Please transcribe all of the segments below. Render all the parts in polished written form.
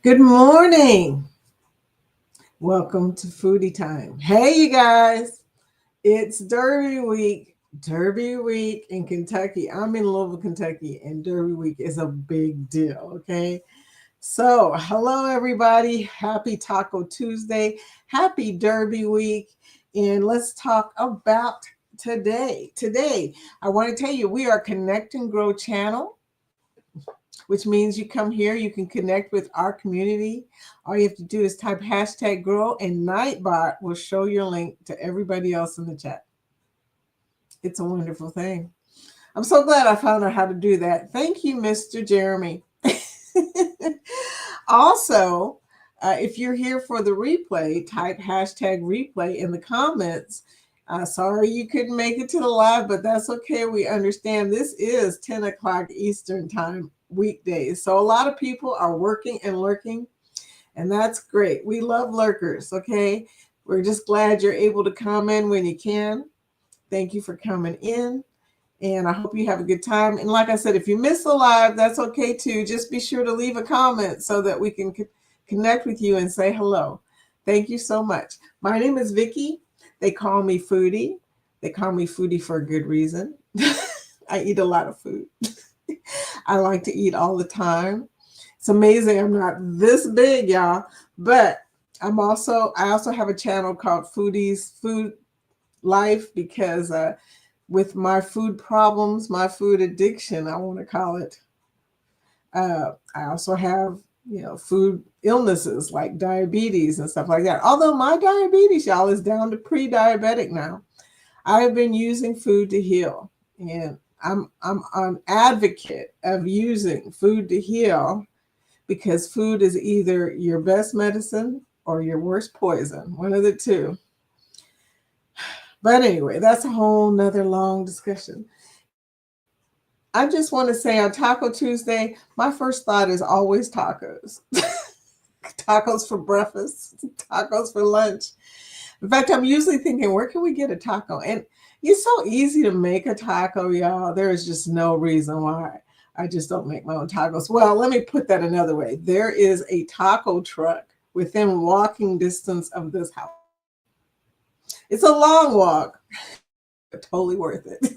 Good morning. Welcome to Foodie Time. Hey, you guys. It's Derby Week. Derby Week in Kentucky. I'm in Louisville, Kentucky, and Derby Week is a big deal, okay? So, hello, everybody. Happy Taco Tuesday. Happy Derby Week. And let's talk about today. Today, I want to tell you we are Connect and Grow channel, which means you come here, you can connect with our community. All you have to do is type hashtag grow and Nightbot will show your link to everybody else in the chat. It's a wonderful thing. I'm so glad I found out how to do that. Thank you, Mr. Jeremy. Also, if you're here for the replay, type hashtag replay in the comments. Sorry you couldn't make it to the live, but that's okay. We understand this is 10 o'clock Eastern time weekdays. So a lot of people are working and lurking, and that's great. We love lurkers, okay? We're just glad you're able to come in when you can. Thank you for coming in, and I hope you have a good time. And like I said, if you miss the live, that's okay too. Just be sure to leave a comment so that we can connect with you and say hello. Thank you so much. My name is Vicki. They call me Foodie. They call me Foodie for a good reason. I eat a lot of food. I like to eat all the time. It's amazing I'm not this big, y'all. But I also have a channel called Foodie's Food Life because with my food problems, my food addiction, I want to call it. I also have, food illnesses like diabetes and stuff like that. Although my diabetes, y'all, is down to pre-diabetic now. I have been using food to heal, and I'm an advocate of using food to heal because food is either your best medicine or your worst poison, one of the two. But anyway, that's a whole nother long discussion. I just want to say on Taco Tuesday, my first thought is always tacos. Tacos for breakfast, tacos for lunch. In fact, I'm usually thinking, where can we get a taco? And it's so easy to make a taco, y'all. There is just no reason why I just don't make my own tacos. Well, let me put that another way. There is a taco truck within walking distance of this house. It's a long walk, but totally worth it.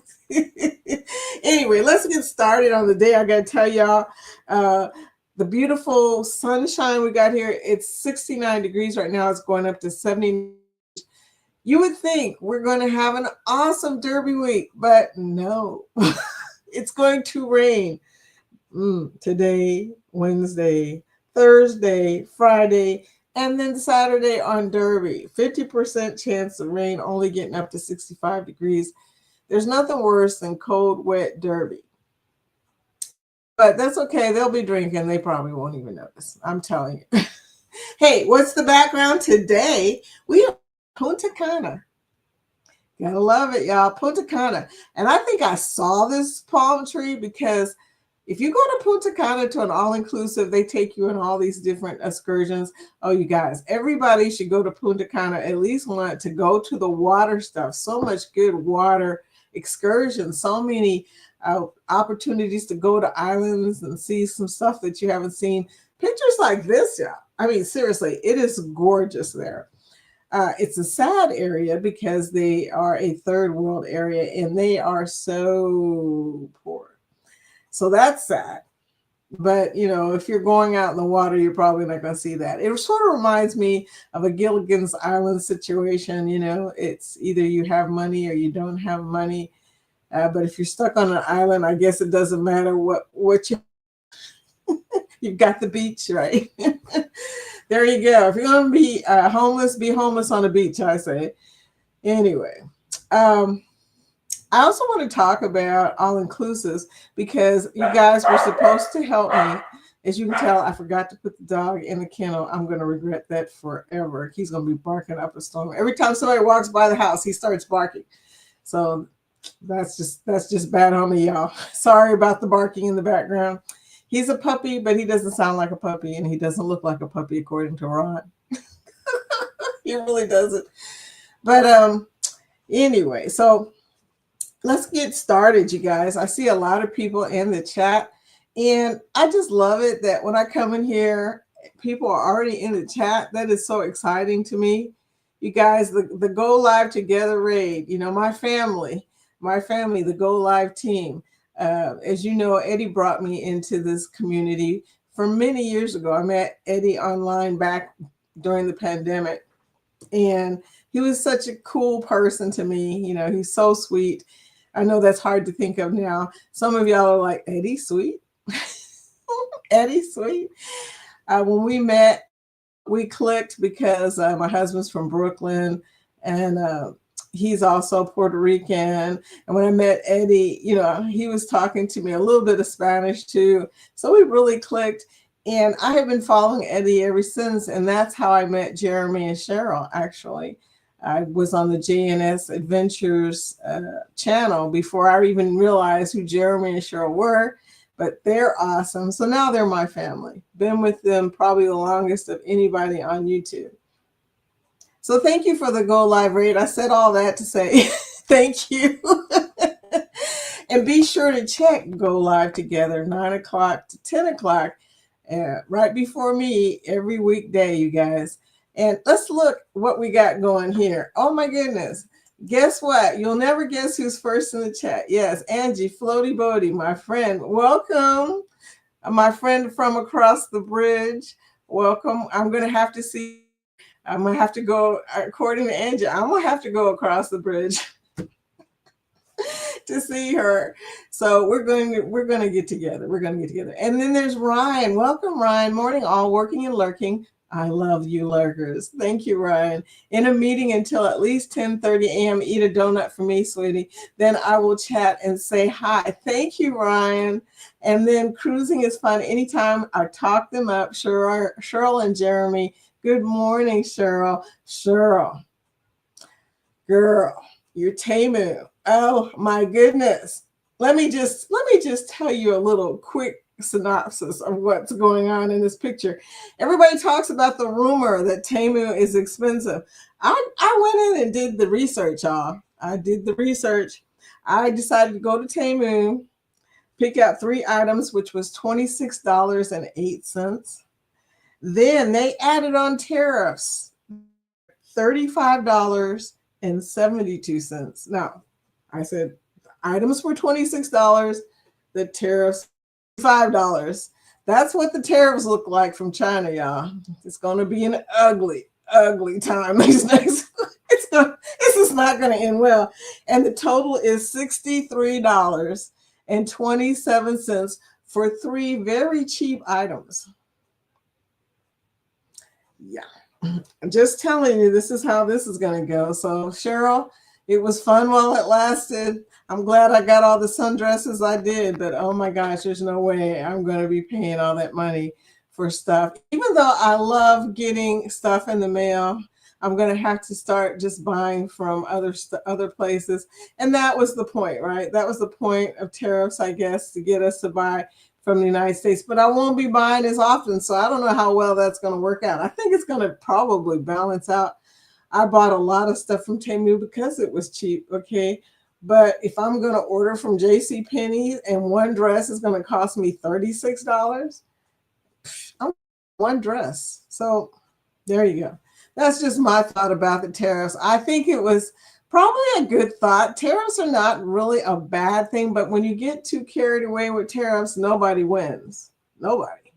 Anyway, let's get started on the day. I got to tell y'all, the beautiful sunshine we got here, it's 69 degrees right now. It's going up to 70. You would think we're going to have an awesome Derby week, but no, it's going to rain today, Wednesday, Thursday, Friday, and then Saturday on Derby. 50% chance of rain, only getting up to 65 degrees. There's nothing worse than cold, wet Derby. But that's okay. They'll be drinking. They probably won't even notice. I'm telling you. Hey, what's the background today? We have Punta Cana. Gotta love it, y'all. Punta Cana. And I think I saw this palm tree because if you go to Punta Cana to an all-inclusive, they take you on all these different excursions. Oh, you guys, everybody should go to Punta Cana at least once to go to the water stuff. So much good water excursions. So many opportunities to go to islands and see some stuff that you haven't seen. Pictures like this, yeah. I mean, seriously, it is gorgeous there. It's a sad area because they are a third world area and they are so poor. So that's sad. But, if you're going out in the water, you're probably not going to see that. It sort of reminds me of a Gilligan's Island situation. It's either you have money or you don't have money. But if you're stuck on an island, I guess it doesn't matter what you've got the beach, right? There you go. If you're going to be homeless, be homeless on the beach, I say. Anyway, I also want to talk about all-inclusives because you guys were supposed to help me. As you can tell, I forgot to put the dog in the kennel. I'm going to regret that forever. He's going to be barking up a storm. Every time somebody walks by the house, he starts barking. So that's just bad on me, y'all. Sorry about the barking in the background. He's a puppy, but he doesn't sound like a puppy, and he doesn't look like a puppy according to Ron. He really doesn't. But anyway, so let's get started, you guys. I see a lot of people in the chat, and I just love it that when I come in here People are already in the chat. That is so exciting to me. You guys, the Go Live Together raid, my family, the Go Live team. As you know, Eddie brought me into this community from many years ago. I met Eddie online back during the pandemic, and he was such a cool person to me. He's so sweet. I know that's hard to think of now. Some of y'all are like, Eddie sweet? Eddie sweet? When we met, we clicked because my husband's from Brooklyn, and he's also Puerto Rican. And when I met Eddie, he was talking to me a little bit of Spanish too. So we really clicked. And I have been following Eddie ever since. And that's how I met Jeremy and Cheryl, actually. I was on the JNS Adventures channel before I even realized who Jeremy and Cheryl were. But they're awesome. So now they're my family. Been with them probably the longest of anybody on YouTube. So thank you for the Go Live raid. I said all that to say thank you. And be sure to check Go Live Together, 9 o'clock to 10 o'clock, right before me every weekday, you guys. And let's look what we got going here. Oh my goodness. Guess what? You'll never guess who's first in the chat. Yes, Angie, Floaty Bodie, my friend. Welcome. My friend from across the bridge. Welcome. I'm going to have to see. I'm going to have to go, according to Angie, I'm going to have to go across the bridge to see her. So we're going to get together. We're going to get together. And then there's Ryan. Welcome, Ryan. Morning all, working and lurking. I love you lurkers. Thank you, Ryan. In a meeting until at least 10:30 a.m. Eat a donut for me, sweetie. Then I will chat and say hi. Thank you, Ryan. And then cruising is fun. Anytime I talk them up, Cheryl and Jeremy. Good morning, Cheryl. Cheryl, girl, you're Temu. Oh my goodness. Let me just tell you a little quick synopsis of what's going on in this picture. Everybody talks about the rumor that Temu is expensive. I went in and did the research, y'all. I did the research. I decided to go to Temu, pick out 3 items, which was $26.08. Then they added on tariffs, $35.72. Now, I said items were $26, the tariffs $5. That's what the tariffs look like from China, y'all. It's going to be an ugly, ugly time. This is not going to end well. And the total is $63.27 for 3 very cheap items. Yeah, I'm just telling you, this is how this is going to go. So, Cheryl, it was fun while it lasted. I'm glad I got all the sundresses I did, but oh my gosh, there's no way I'm going to be paying all that money for stuff. Even though I love getting stuff in the mail, I'm going to have to start just buying from other places. And that was the point, right? That was the point of tariffs, I guess, to get us to buy from the United States. But I won't be buying as often, so I don't know how well that's going to work out. I think it's going to probably balance out. I bought a lot of stuff from Temu because it was cheap, okay? But if I'm going to order from JCPenney and one dress is going to cost me $36, I'm one dress. So there you go. That's just my thought about the tariffs. I think it was probably a good thought. Tariffs are not really a bad thing, but when you get too carried away with tariffs, nobody wins. Nobody.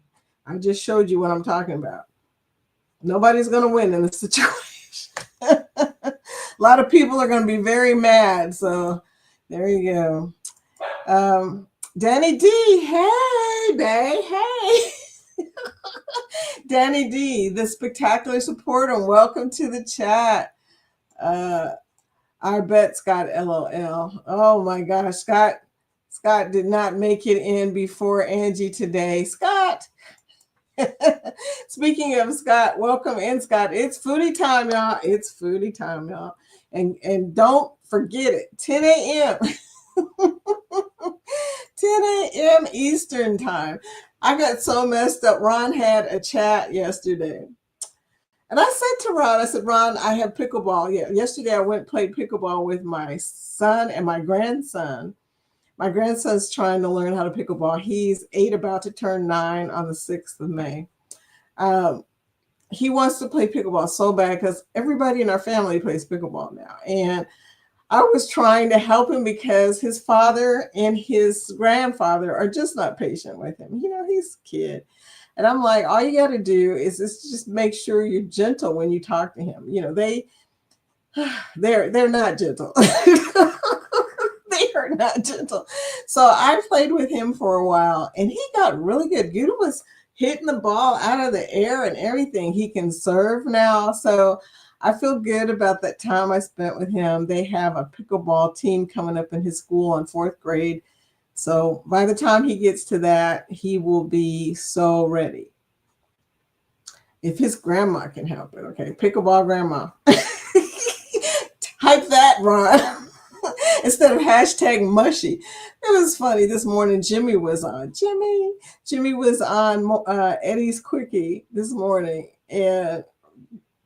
I just showed you what I'm talking about. Nobody's going to win in this situation. A lot of people are going to be very mad. So there you go. Danny D, hey, babe, hey. Danny D, the spectacular supporter, welcome to the chat. I bet Scott LOL. Oh my gosh, Scott did not make it in before Angie today. Scott. Speaking of Scott, welcome in, Scott. It's foodie time, y'all. It's foodie time, y'all. And don't forget it, 10 a.m. 10 a.m. Eastern time. I got so messed up. Ron had a chat yesterday. And I said to Ron, Ron, I have pickleball. Yeah, yesterday I went and played pickleball with my son and my grandson. My grandson's trying to learn how to pickleball. He's 8, about to turn 9 on the 6th of May. Um, he wants to play pickleball so bad because everybody in our family plays pickleball now. And I was trying to help him because his father and his grandfather are just not patient with him. He's a kid. And I'm like, all you got to do is just make sure you're gentle when you talk to him. They're not gentle. They are not gentle. So I played with him for a while and he got really good. Gouda was hitting the ball out of the air and everything. He can serve now. So I feel good about that time I spent with him. They have a pickleball team coming up in his school in 4th grade. So by the time he gets to that, he will be so ready. If his grandma can help it, okay? Pickleball grandma. Type that, Ron. Instead of hashtag mushy. It was funny. This morning, Jimmy was on. Jimmy was on Eddie's Quickie this morning. And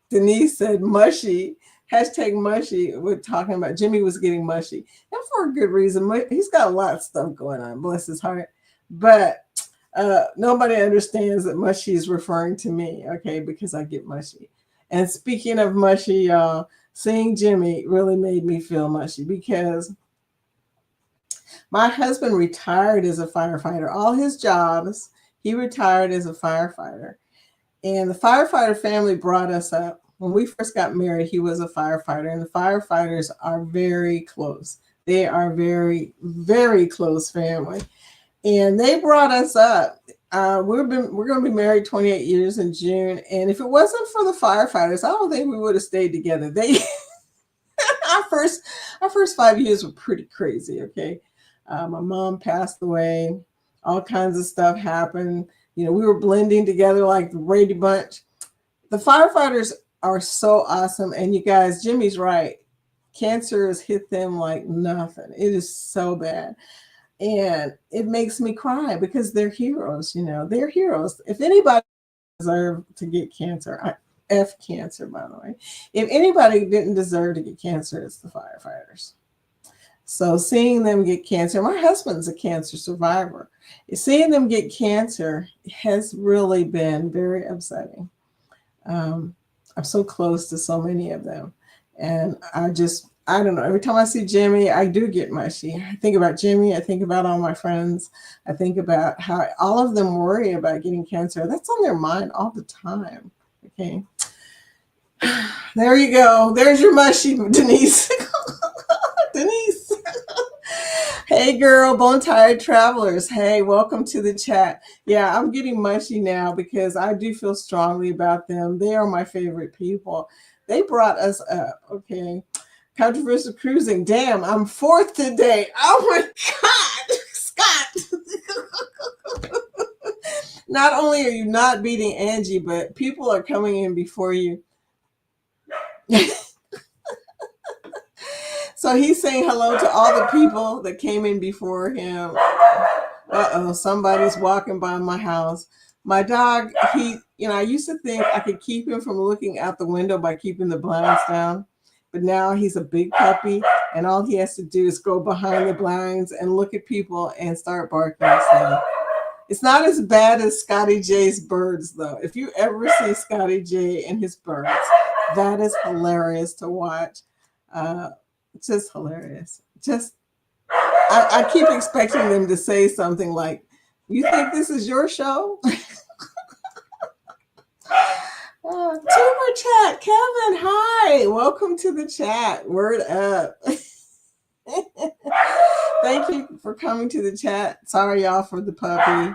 Denise said mushy. Hashtag mushy. We're talking about Jimmy was getting mushy. And for a good reason. He's got a lot of stuff going on. Bless his heart. But nobody understands that mushy is referring to me, okay, because I get mushy. And speaking of mushy, y'all, seeing Jimmy really made me feel mushy because my husband retired as a firefighter. All his jobs, he retired as a firefighter. And the firefighter family brought us up. When we first got married, he was a firefighter, and the firefighters are very close. They are very, very close family. And they brought us up. We're going to be married 28 years in June. And if it wasn't for the firefighters, I don't think we would have stayed together. Our first 5 years were pretty crazy. Okay. My mom passed away. All kinds of stuff happened. We were blending together like the Brady Bunch. The firefighters are so awesome. And you guys, Jimmy's right. Cancer has hit them like nothing. It is so bad. And it makes me cry because they're heroes, they're heroes. If anybody deserved to get cancer, F cancer, by the way. If anybody didn't deserve to get cancer, it's the firefighters. So seeing them get cancer, my husband's a cancer survivor. Seeing them get cancer has really been very upsetting. I'm so close to so many of them. And I don't know. Every time I see Jimmy, I do get mushy. I think about Jimmy. I think about all my friends. I think about how all of them worry about getting cancer. That's on their mind all the time. Okay. There you go. There's your mushy, Denise. Denise. Hey, girl, Bone Tired Travelers. Hey, welcome to the chat. Yeah, I'm getting mushy now because I do feel strongly about them. They are my favorite people. They brought us up. Okay. Controversial cruising. Damn, I'm 4th today. Oh my God, Scott. Not only are you not beating Angie, but people are coming in before you. So he's saying hello to all the people that came in before him. Uh-oh, somebody's walking by my house. My dog, I used to think I could keep him from looking out the window by keeping the blinds down. But now he's a big puppy, and all he has to do is go behind the blinds and look at people and start barking. So it's not as bad as Scotty J's birds, though. If you ever see Scotty J and his birds, that is hilarious to watch. Just hilarious. I keep expecting them to say something like, "You think this is your show?" Super chat, Kevin. Hi, welcome to the chat. Word up. Thank you for coming to the chat. Sorry, y'all, for the puppy.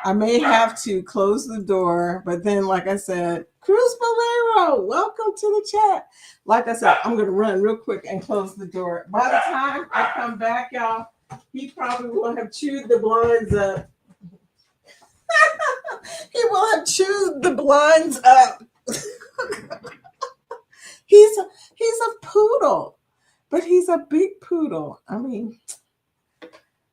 I may have to close the door, but then, like I said, Cruz Bolero, welcome to the chat. Like I said, I'm going to run real quick and close the door. By the time I come back, y'all, he probably will have chewed the blinds up. He will have chewed the blinds up. He's a poodle, but he's a big poodle. I mean,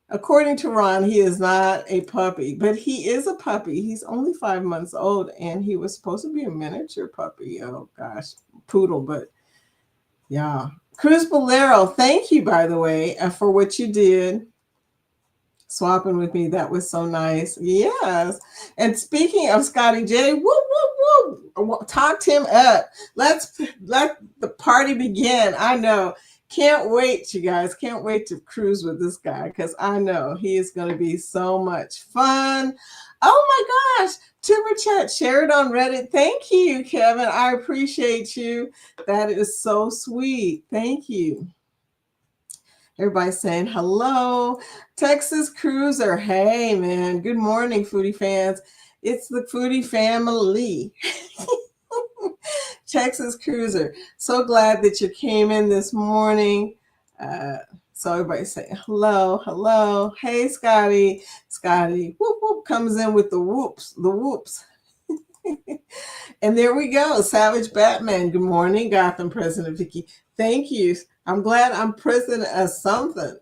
according to Ron, he is not a puppy, but he is a puppy. He's only 5 months old, and he was supposed to be a miniature puppy. Oh, gosh, poodle, but yeah. Cruz Bolero, thank you, by the way, for what you did. Swapping with me. That was so nice. Yes. And speaking of Scotty J, whoop, whoop, Talked him up. Let the party begin. I know. Can't wait, you guys. Can't wait to cruise with this guy because I know he is going to be so much fun. Oh my gosh. Tuber Chat shared on Reddit. Thank you, Kevin. I appreciate you. That is so sweet. Thank you. Everybody's saying hello. Texas Cruiser. Hey, man. Good morning, foodie fans. It's the foodie family. Texas Cruiser. So glad that you came in this morning. So everybody's saying hello, hello. Hey, Scotty. Scotty, whoop, whoop, comes in with the whoops, the whoops. And there we go. Savage Batman. Good morning, Gotham President Vicky. Thank you. I'm glad I'm president of something.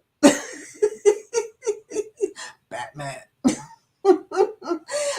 Batman.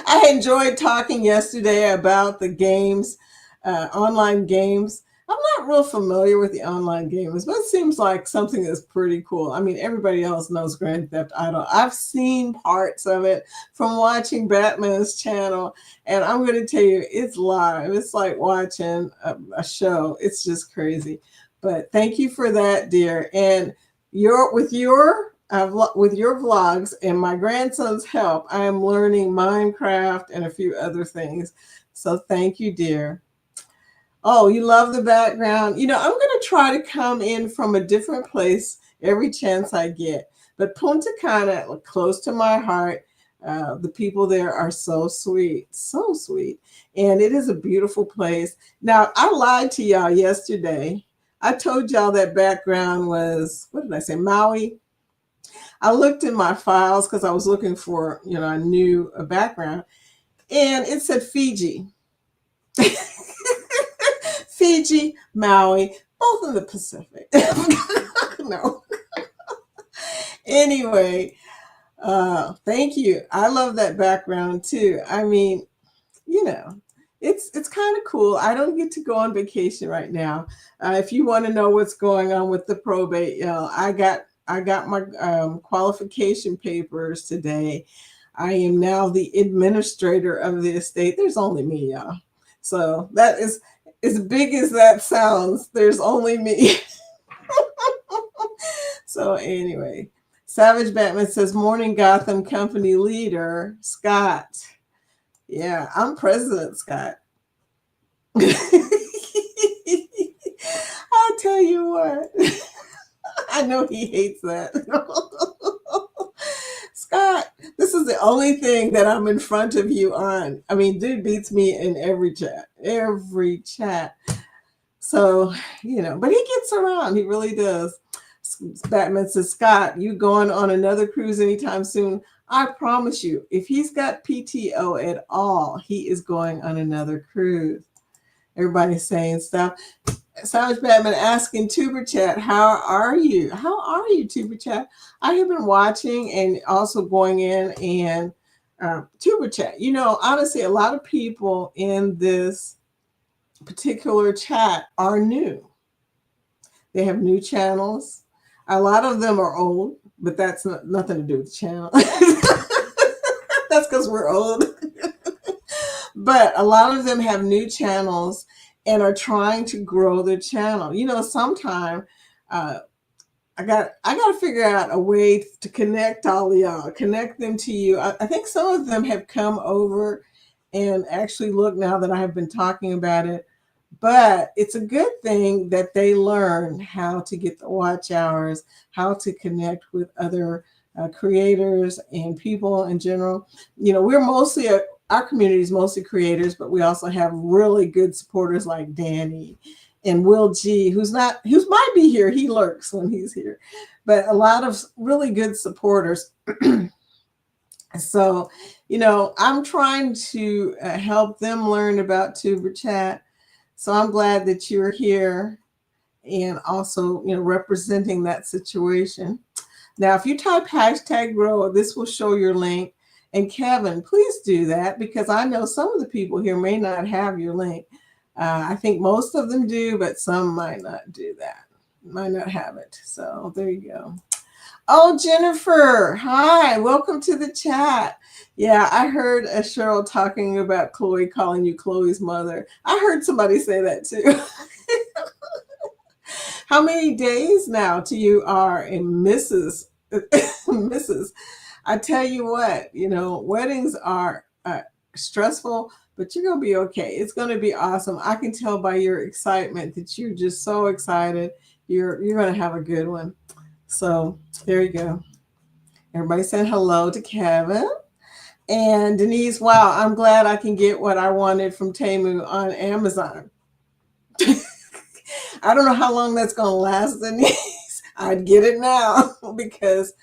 I enjoyed talking yesterday about the games, online games. I'm not real familiar with the online games, but it seems like something that's pretty cool. I mean, everybody else knows Grand Theft Auto. I've seen parts of it from watching Batman's channel, and I'm going to tell you, it's live. It's like watching a show. It's just crazy. But thank you for that, dear. And with your vlogs and my grandson's help, I am learning Minecraft and a few other things. So thank you, dear. Oh, you love the background. I'm going to try to come in from a different place every chance I get. But Punta Cana, close to my heart. The people there are so sweet, so sweet. And it is a beautiful place. Now, I lied to y'all yesterday. I told y'all that background was, what did I say, Maui? I looked in my files because I was looking for, a new background. And it said Fiji. Fiji, Maui, both in the Pacific. No. Anyway, thank you. I love that background too. I mean, it's kind of cool. I don't get to go on vacation right now. If you want to know what's going on with the probate, I got my qualification papers today. I am now the administrator of the estate. There's only me, y'all. So that is as big as that sounds. There's only me. So anyway, Savage Batman says, morning Gotham company leader, Scott. Yeah, I'm President Scott. I'll tell you what. I know he hates that. Scott, this is the only thing that I'm in front of you on. I mean, dude beats me in every chat. So, but he gets around. He really does. Batman says, Scott, you going on another cruise anytime soon? I promise you, if he's got PTO at all, he is going on another cruise. Everybody's saying stuff. Savage Batman asking Tuber Chat, how are you? How are you, Tuber Chat? I have been watching and also going in and Tuber Chat. Honestly, a lot of people in this particular chat are new. They have new channels. A lot of them are old, but that's nothing to do with the channel. That's because we're old. But a lot of them have new channels and are trying to grow their channel. Sometime I got to figure out a way to connect all of y'all, connect them to you. I think some of them have come over and actually look now that I have been talking about it. But it's a good thing that they learn how to get the watch hours, how to connect with other creators and people in general. We're mostly our community is mostly creators, but we also have really good supporters like Danny and Will G, who might be here. He lurks when he's here, but a lot of really good supporters. So, I'm trying to help them learn about Tuber Chat. So I'm glad that you're here and also, representing that situation. Now, if you type #grow, this will show your link. And Kevin, please do that because I know some of the people here may not have your link. I think most of them do, but some might not do that, might not have it. So there you go. Oh, Jennifer. Hi. Welcome to the chat. Yeah, I heard Cheryl talking about Chloe calling you Chloe's mother. I heard somebody say that too. How many days now till you are a Mrs. Mrs. I tell you what, weddings are stressful, but you're gonna be okay. It's gonna be awesome. I can tell by your excitement that you're just so excited. You're gonna have a good one. So there you go. Everybody said hello to Kevin. And Denise, wow, I'm glad I can get what I wanted from Temu on Amazon. I don't know how long that's going to last, Denise. I'd get it now because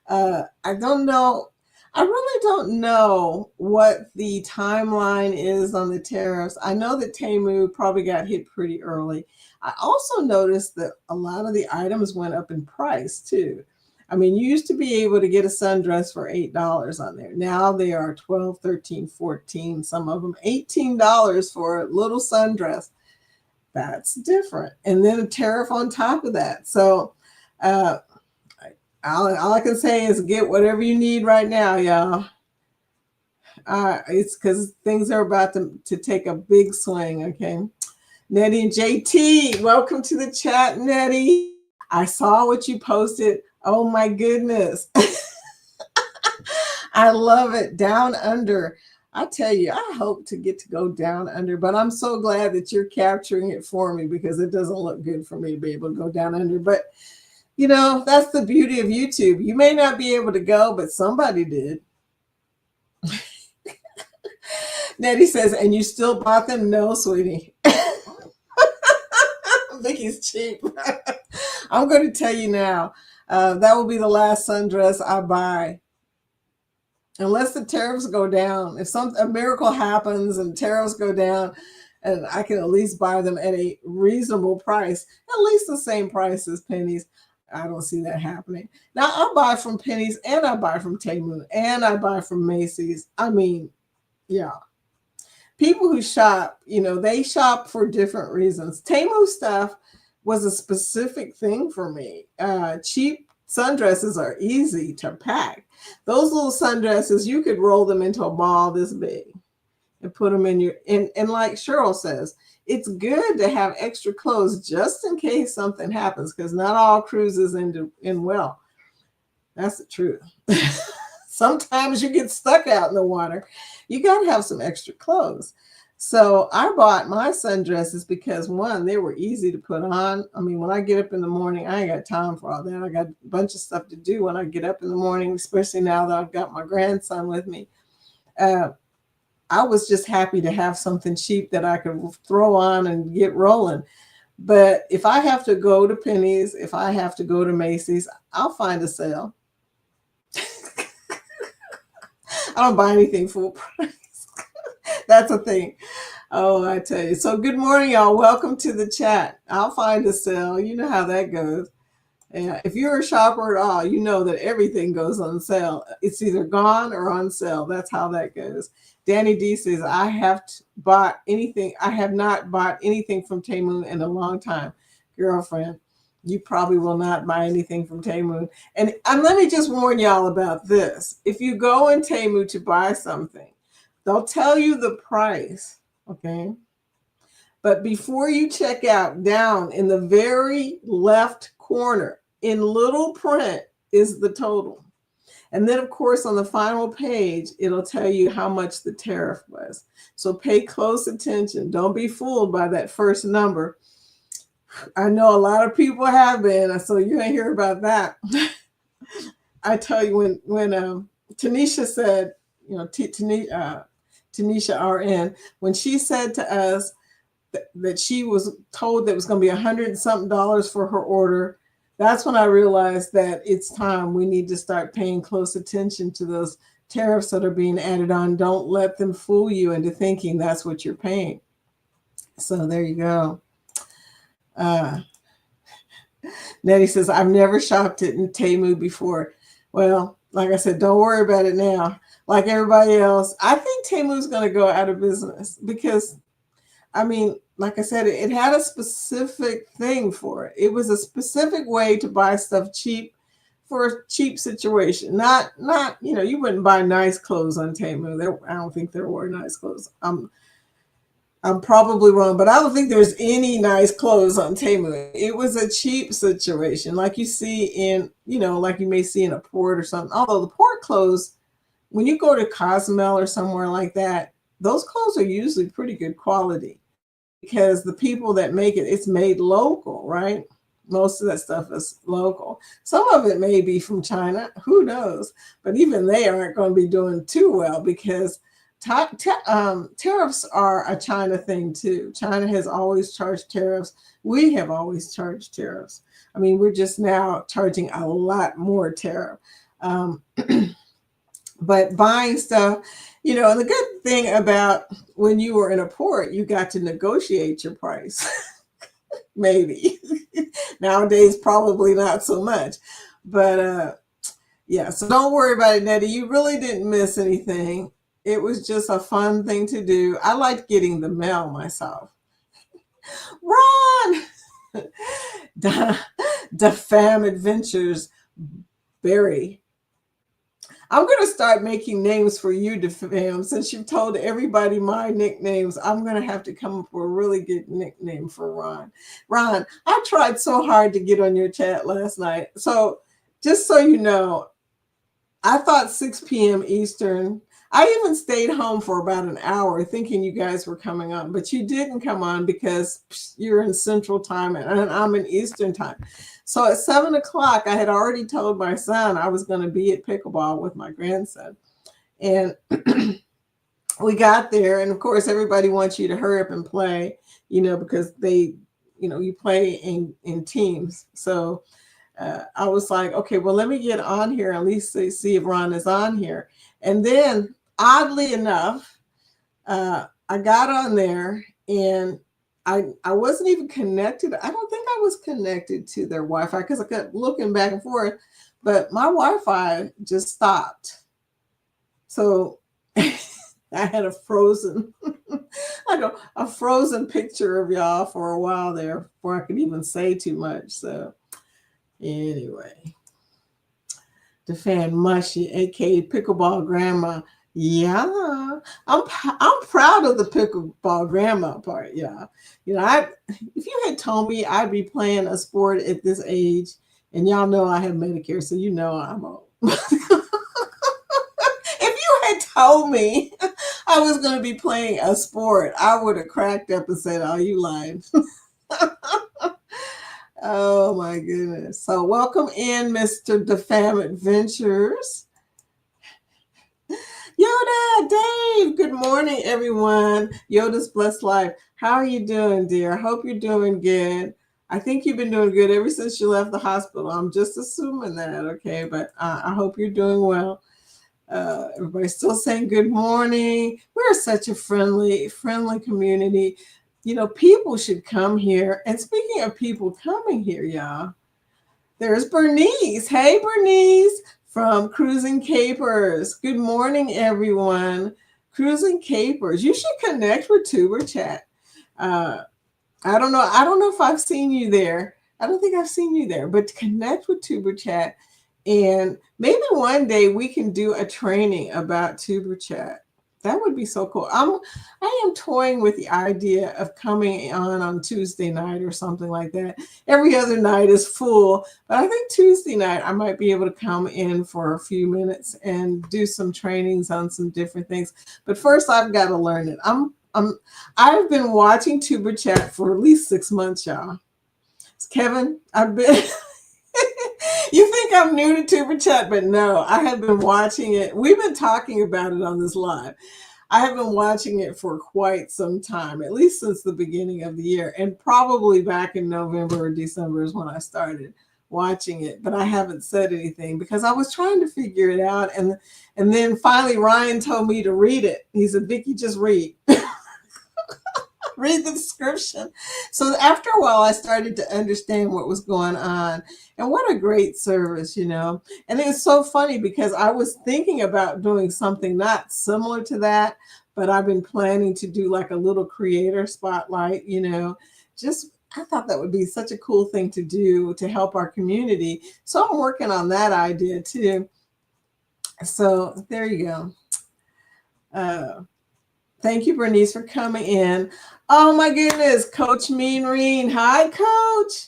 I don't know. I really don't know what the timeline is on the tariffs. I know that Temu probably got hit pretty early. I also noticed that a lot of the items went up in price too. I mean, you used to be able to get a sundress for $8 on there. Now they are 12, 13, 14, some of them $18 for a little sundress. That's different. And then a tariff on top of that. So all I can say is get whatever you need right now, y'all. It's because things are about to take a big swing, okay? Nettie and JT, welcome to the chat, Nettie. I saw what you posted. Oh my goodness. I love it. Down under. I tell you, I hope to get to go down under, but I'm so glad that you're capturing it for me because it doesn't look good for me to be able to go down under. But, that's the beauty of YouTube. You may not be able to go, but somebody did. Nettie says, and you still bought them? No, sweetie. Vicky's cheap. I'm going to tell you now, that will be the last sundress I buy. Unless the tariffs go down. If a miracle happens and tariffs go down, and I can at least buy them at a reasonable price, at least the same price as Penny's, I don't see that happening. Now, I buy from Penny's and I buy from Temu and I buy from Macy's. I mean, yeah. People who shop, they shop for different reasons. Temu stuff was a specific thing for me. Cheap sundresses are easy to pack. Those little sundresses, you could roll them into a ball this big and put them in and like Cheryl says, it's good to have extra clothes just in case something happens, because not all cruises end well. That's the truth. Sometimes you get stuck out in the water. You got to have some extra clothes. So I bought my sundresses because, one, they were easy to put on. I mean, when I get up in the morning, I ain't got time for all that. I got a bunch of stuff to do when I get up in the morning, especially now that I've got my grandson with me. I was just happy to have something cheap that I could throw on and get rolling. But if I have to go to Penny's, if I have to go to Macy's, I'll find a sale. I don't buy anything full price. That's a thing. Oh, I tell you. So good morning, y'all. Welcome to the chat. I'll find a sale. You know how that goes. And if you're a shopper at all, you know that everything goes on sale. It's either gone or on sale. That's how that goes. Danny D says, I have not bought anything from Temu in a long time. Girlfriend, you probably will not buy anything from Temu. And let me just warn y'all about this. If you go in Temu to buy something, they'll tell you the price, okay? But before you check out, down in the very left corner, in little print, is the total. And then, of course, on the final page, it'll tell you how much the tariff was. So pay close attention. Don't be fooled by that first number. I know a lot of people have been, so you're going to hear about that. I tell you, when Tanisha said, Tanisha RN, when she said to us that she was told that it was going to be $100 and something for her order, that's when I realized that it's time we need to start paying close attention to those tariffs that are being added on. Don't let them fool you into thinking that's what you're paying. So there you go. Nettie says, I've never shopped it in Temu before. Well, like I said, don't worry about it now. Like everybody else, I think Temu's going to go out of business because, I mean, like I said, it had a specific thing for it. It was a specific way to buy stuff cheap for a cheap situation. Not you wouldn't buy nice clothes on Temu. I don't think there were nice clothes. I'm probably wrong, but I don't think there's any nice clothes on Temu. It was a cheap situation, like you see in, like you may see in a port or something. Although the port clothes, when you go to Cozumel or somewhere like that, those clothes are usually pretty good quality because the people that make it, it's made local, right? Most of that stuff is local. Some of it may be from China, who knows? But even they aren't going to be doing too well because tariffs are a China thing too. China has always charged tariffs. We have always charged tariffs. I mean, we're just now charging a lot more tariff. But buying stuff, and the good thing about when you were in a port, you got to negotiate your price. Maybe. Nowadays, probably not so much. But yeah, so don't worry about it, Nettie. You really didn't miss anything. It was just a fun thing to do. I liked getting the mail myself. Ron! The Fam Adventures, Barry. I'm going to start making names for you, DeFam. Since you've told everybody my nicknames, I'm going to have to come up with a really good nickname for Ron. Ron, I tried so hard to get on your chat last night. So just so you know, I thought 6 p.m. Eastern. I even stayed home for about an hour thinking you guys were coming on, but you didn't come on because you're in Central Time and I'm in Eastern Time. So at 7 o'clock, I had already told my son I was going to be at pickleball with my grandson. And we got there. And of course, everybody wants you to hurry up and play, because they, you play in teams. So I was like, okay, well, let me get on here, at least see if Ron is on here. And then oddly enough, I got on there and I wasn't even connected. I don't think I was connected to their Wi-Fi because I kept looking back and forth, but my Wi-Fi just stopped. So I had a frozen, a frozen picture of y'all for a while there before I could even say too much. So anyway, DeFan Mushy, aka Pickleball Grandma. Yeah, I'm proud of the pickleball grandma part. Yeah, if you had told me I'd be playing a sport at this age, and y'all know I have Medicare, so I'm old. If you had told me I was going to be playing a sport, I would have cracked up and said, "Oh, you lying." Oh my goodness! So welcome in, Mr. DeFam Adventures. Yoda, Dave, good morning, everyone. Yoda's Blessed Life. How are you doing, dear? I hope you're doing good. I think you've been doing good ever since you left the hospital. I'm just assuming that, okay? But I hope you're doing well. Everybody's still saying good morning. We're such a friendly community. People should come here. And speaking of people coming here, y'all, there's Bernice. Hey, Bernice. From Cruising Capers. Good morning, everyone. Cruising Capers. You should connect with Tuber Chat. I don't know if I've seen you there. I don't think I've seen you there, but connect with Tuber Chat. And maybe one day we can do a training about Tuber Chat. That would be so cool. I am toying with the idea of coming on Tuesday night or something like that. Every other night is full, but I think Tuesday night I might be able to come in for a few minutes and do some trainings on some different things. But first, I've got to learn it. I've been watching Tuber Chat for at least 6 months, y'all. Kevin, I've been. You think I'm new to Tuber Chat, but no, I have been watching it. We've been talking about it on this live. I have been watching it for quite some time, at least since the beginning of the year, and probably back in November or December is when I started watching it, but I haven't said anything because I was trying to figure it out. And then finally Ryan told me to read it. He said, Vicki, just read. Read the description. So after a while, I started to understand what was going on. And what a great service, And it was so funny because I was thinking about doing something not similar to that, but I've been planning to do like a little creator spotlight, just I thought that would be such a cool thing to do to help our community. So I'm working on that idea too. So there you go. Thank you, Bernice, for coming in. Oh my goodness, Coach Mean. Hi, Coach.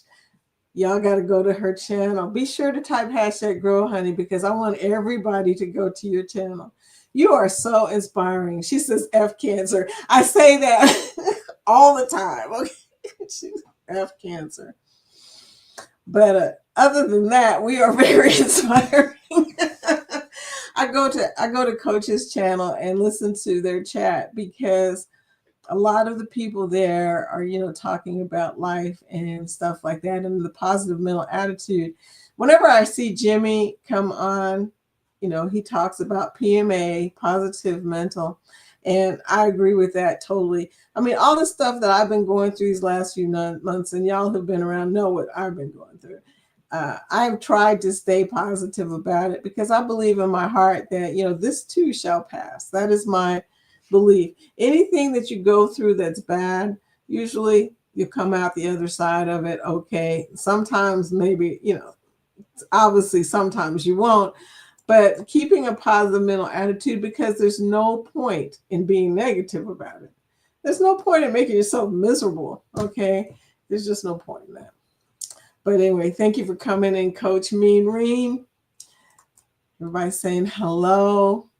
Y'all got to go to her channel. Be sure to type hashtag Grow Honey because I want everybody to go to your channel. You are so inspiring. She says F cancer. I say that all the time. Okay, she's F cancer. But other than that, we are very inspiring. I go to Coach's channel and listen to their chat because a lot of the people there are, talking about life and stuff like that and the positive mental attitude. Whenever I see Jimmy come on, he talks about PMA, positive mental, and I agree with that totally. I mean, all the stuff that I've been going through these last few months, and y'all who've been around know what I've been going through. I've tried to stay positive about it because I believe in my heart that, this too shall pass. That is my belief. Anything that you go through that's bad, usually you come out the other side of it okay. Sometimes maybe, obviously sometimes you won't, but keeping a positive mental attitude because there's no point in being negative about it. There's no point in making yourself miserable, okay? There's just no point in that. But anyway, thank you for coming in, Coach Mean. Everybody's saying hello.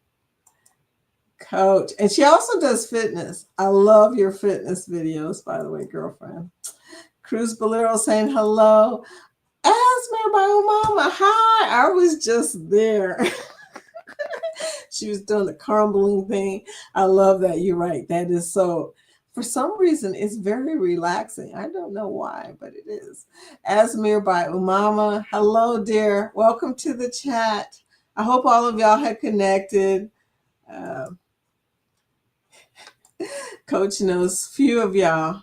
Coach. And she also does fitness. I love your fitness videos, by the way, girlfriend. Cruz Bolero saying hello. Asmer by Mama. Hi. I was just there. She was doing the crumbling thing. I love that. You're right. That is so. For some reason, it's very relaxing. I don't know why, but it is. Asmir by Umama. Hello, dear. Welcome to the chat. I hope all of y'all had connected. Coach knows few of y'all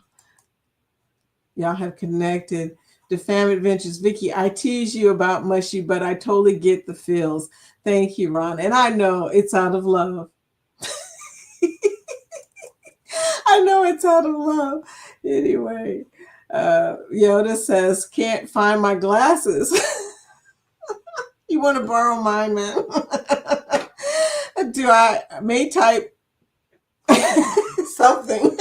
have connected. The Fam Adventures. Vicky, I tease you about mushy, but I totally get the feels. Thank you, Ron. And I know it's out of love. I know it's out of love. Anyway, Yoda says, can't find my glasses. You want to borrow mine, man? May type something.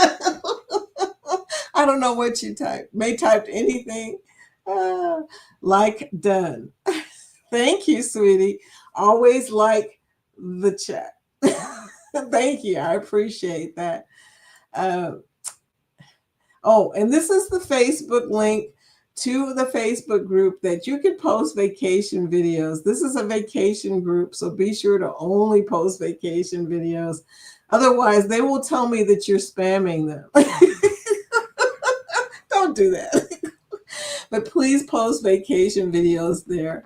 I don't know what you typed. May typed anything. Like done. Thank you, sweetie. Always like the chat. Thank you. I appreciate that. And this is the Facebook link to the Facebook group that you can post vacation videos. This is a vacation group, so be sure to only post vacation videos. Otherwise, they will tell me that you're spamming them. Don't do that. But please post vacation videos there.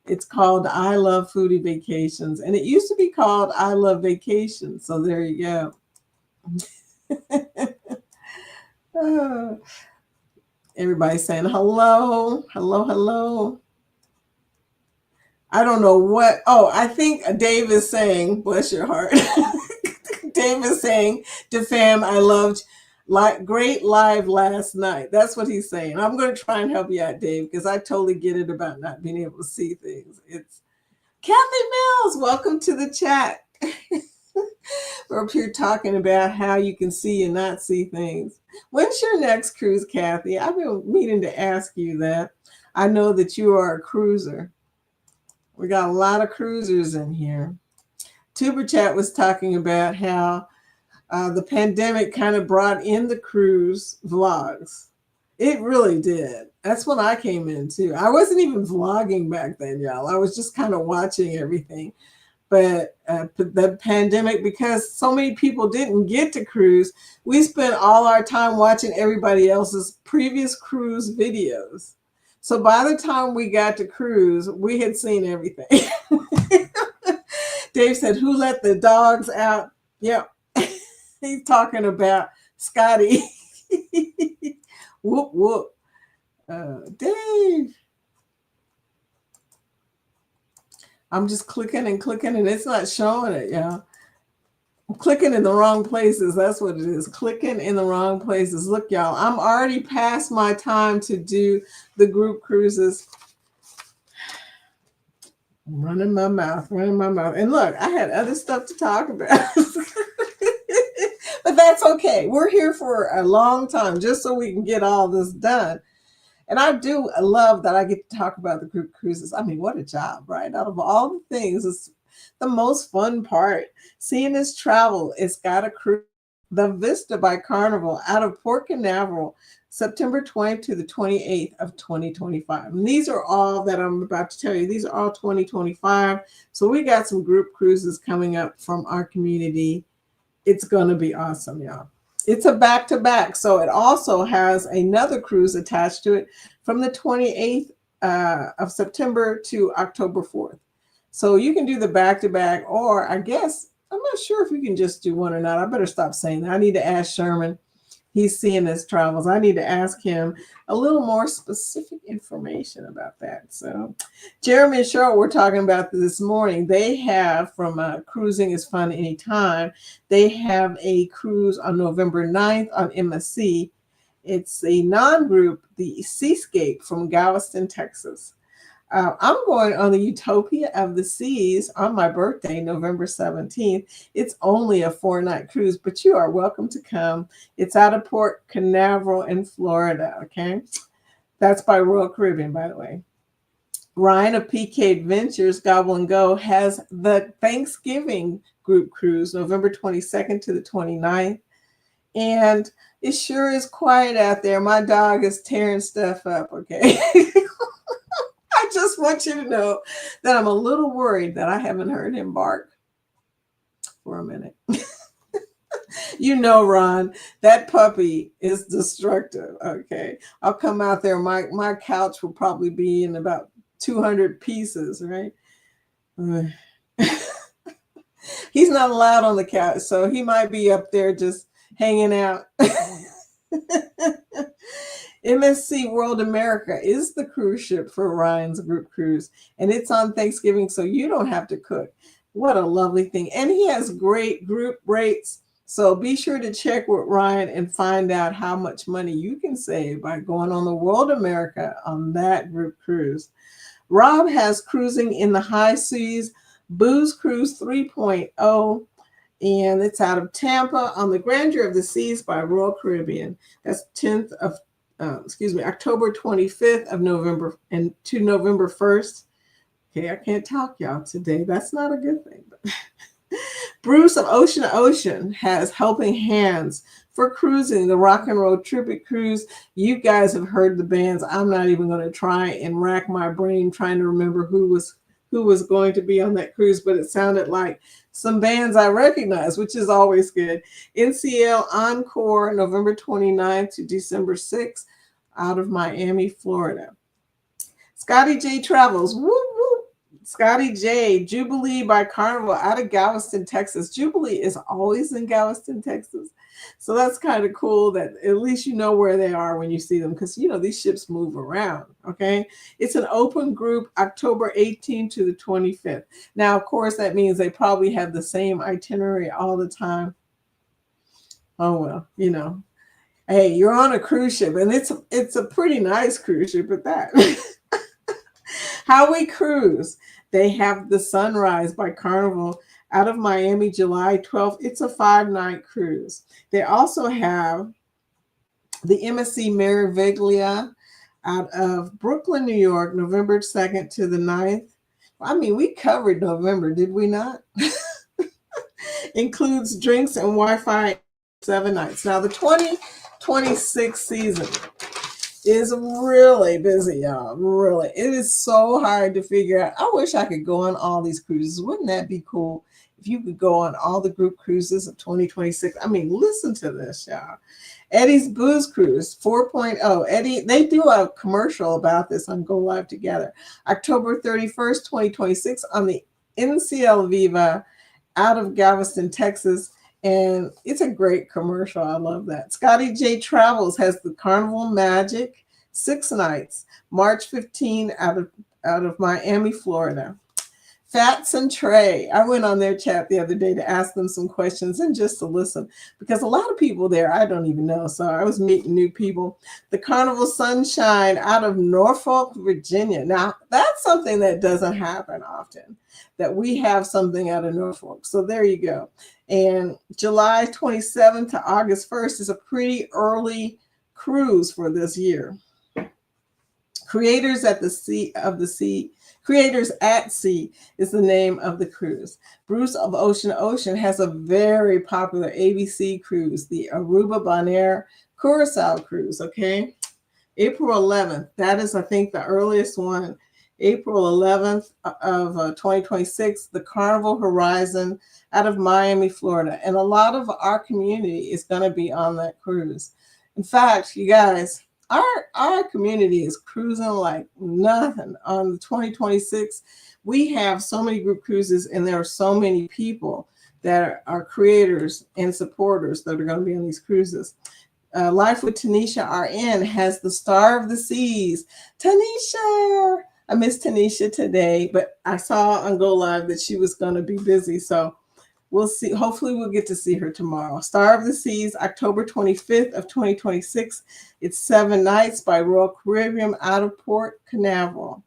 It's called I Love Foodie Vacations. And it used to be called I Love Vacations. So there you go. Everybody's saying hello. Hello. I don't know what. Oh, I think Dave is saying, bless your heart. Dave is saying to fam, I loved great live last night. That's what he's saying. I'm going to try and help you out, Dave, because I totally get it about not being able to see things. It's Kathy Mills. Welcome to the chat. We're up here talking about how you can see and not see things. When's your next cruise, Kathy? I've been meaning to ask you that. I know that you are a cruiser. We got a lot of cruisers in here. Tuber Chat was talking about how the pandemic kind of brought in the cruise vlogs. It really did. That's when I came in too. I wasn't even vlogging back then, y'all. I was just kind of watching everything. But the pandemic, because so many people didn't get to cruise, we spent all our time watching everybody else's previous cruise videos. So by the time we got to cruise, we had seen everything. Dave said, who let the dogs out? Yep. He's talking about Scotty. Whoop, whoop. Dave. I'm just clicking and it's not showing it, y'all. Clicking in the wrong places. That's what it is. Clicking in the wrong places. Look, y'all, I'm already past my time to do the group cruises. I'm running my mouth. And look, I had other stuff to talk about. But that's okay. We're here for a long time just so we can get all this done. And I do love that I get to talk about the group cruises. I mean, what a job, right? Out of all the things, it's the most fun part. Seeing this travel, it's got a cruise. The Vista by Carnival out of Port Canaveral, September 20th to the 28th of 2025. And these are all that I'm about to tell you. These are all 2025. So we got some group cruises coming up from our community. It's going to be awesome, y'all. It's a back-to-back. So it also has another cruise attached to it from the 28th of September to October 4th. So you can do the back-to-back, or I guess, I'm not sure if you can just do one or not. I better stop saying that. I need to ask Sherman. He's seeing his travels. I need to ask him a little more specific information about that. So Jeremy and Cheryl were talking about this morning. They have from Cruising is Fun Anytime. They have a cruise on November 9th on MSC. It's a non-group, the Seascape from Galveston, Texas. I'm going on the Utopia of the Seas on my birthday, November 17th. It's only a 4-night cruise, but you are welcome to come. It's out of Port Canaveral in Florida, okay? That's by Royal Caribbean, by the way. Ryan of PK Adventures, Gobble and Go, has the Thanksgiving group cruise, November 22nd to the 29th. And it sure is quiet out there. My dog is tearing stuff up, okay? I just want you to know that I'm a little worried that I haven't heard him bark for a minute. You know, Ron, that puppy is destructive, okay? I'll come out there. My couch will probably be in about 200 pieces, right? He's not allowed on the couch, so he might be up there just hanging out. MSC World America is the cruise ship for Ryan's group cruise, and it's on Thanksgiving, so you don't have to cook. What a lovely thing. And he has great group rates, so be sure to check with Ryan and find out how much money you can save by going on the World America on that group cruise. Rob has Cruising in the High Seas, Booze Cruise 3.0, and it's out of Tampa on the Grandeur of the Seas by Royal Caribbean. That's October 25th of November and to November 1st. Okay, I can't talk, y'all, today. That's not a good thing. But Bruce of Ocean to Ocean has Helping Hands for Cruising, the Rock and Roll Tribute Cruise. You guys have heard the bands. I'm not even going to try and rack my brain trying to remember who was going to be on that cruise, but it sounded like some bands I recognize, which is always good. NCL Encore, November 29th to December 6th, out of Miami, Florida. Scotty J Travels, whoop, whoop. Scotty J, Jubilee by Carnival out of Galveston, Texas. Jubilee is always in Galveston, Texas. So that's kind of cool that at least you know where they are when you see them, because, you know, these ships move around, okay? It's an open group, October 18th to the 25th. Now, of course, that means they probably have the same itinerary all the time. Oh, well, you know. Hey, you're on a cruise ship, and it's a pretty nice cruise ship at that. How We Cruise. They have the Sunrise by Carnival out of Miami, July 12th. It's a 5-night cruise. They also have the MSC Meraviglia out of Brooklyn, New York, November 2nd to the 9th. I mean, we covered November, did we not? Includes drinks and Wi-Fi, 7 nights. Now, the 2026 season is really busy, y'all. Really. It is so hard to figure out. I wish I could go on all these cruises. Wouldn't that be cool if you could go on all the group cruises of 2026? I mean, listen to this, y'all. Eddie's Booze Cruise 4.0. Eddie, they do a commercial about this on Go Live Together. October 31st, 2026 on the NCL Viva out of Galveston, Texas. And it's a great commercial. I love that. Scotty J Travels has the Carnival Magic, 6 nights, March 15 out of Miami, Florida. Fats and Trey. I went on their chat the other day to ask them some questions and just to listen because a lot of people there I don't even know. So I was meeting new people. The Carnival Sunshine out of Norfolk, Virginia. Now, that's something that doesn't happen often, that we have something out of Norfolk. So there you go. And July 27th to August 1st is a pretty early cruise for this year. Creators at Sea Creators at Sea is the name of the cruise. Bruce of Ocean Ocean has a very popular ABC cruise, the Aruba Bonaire Curacao cruise, okay? April 11th, that is, I think, the earliest one. April 11th of 2026, the Carnival Horizon out of Miami, Florida. And a lot of our community is going to be on that cruise. In fact, you guys, our community is cruising like nothing on the 2026. We have so many group cruises, and there are so many people that are creators and supporters that are going to be on these cruises. Life with Tanisha RN has the Star of the Seas. Tanisha, I missed Tanisha today, but I saw on Go Live that she was going to be busy, so we'll see. Hopefully we'll get to see her tomorrow. Star of the Seas, October 25th of 2026. It's 7 nights by Royal Caribbean out of Port Canaveral.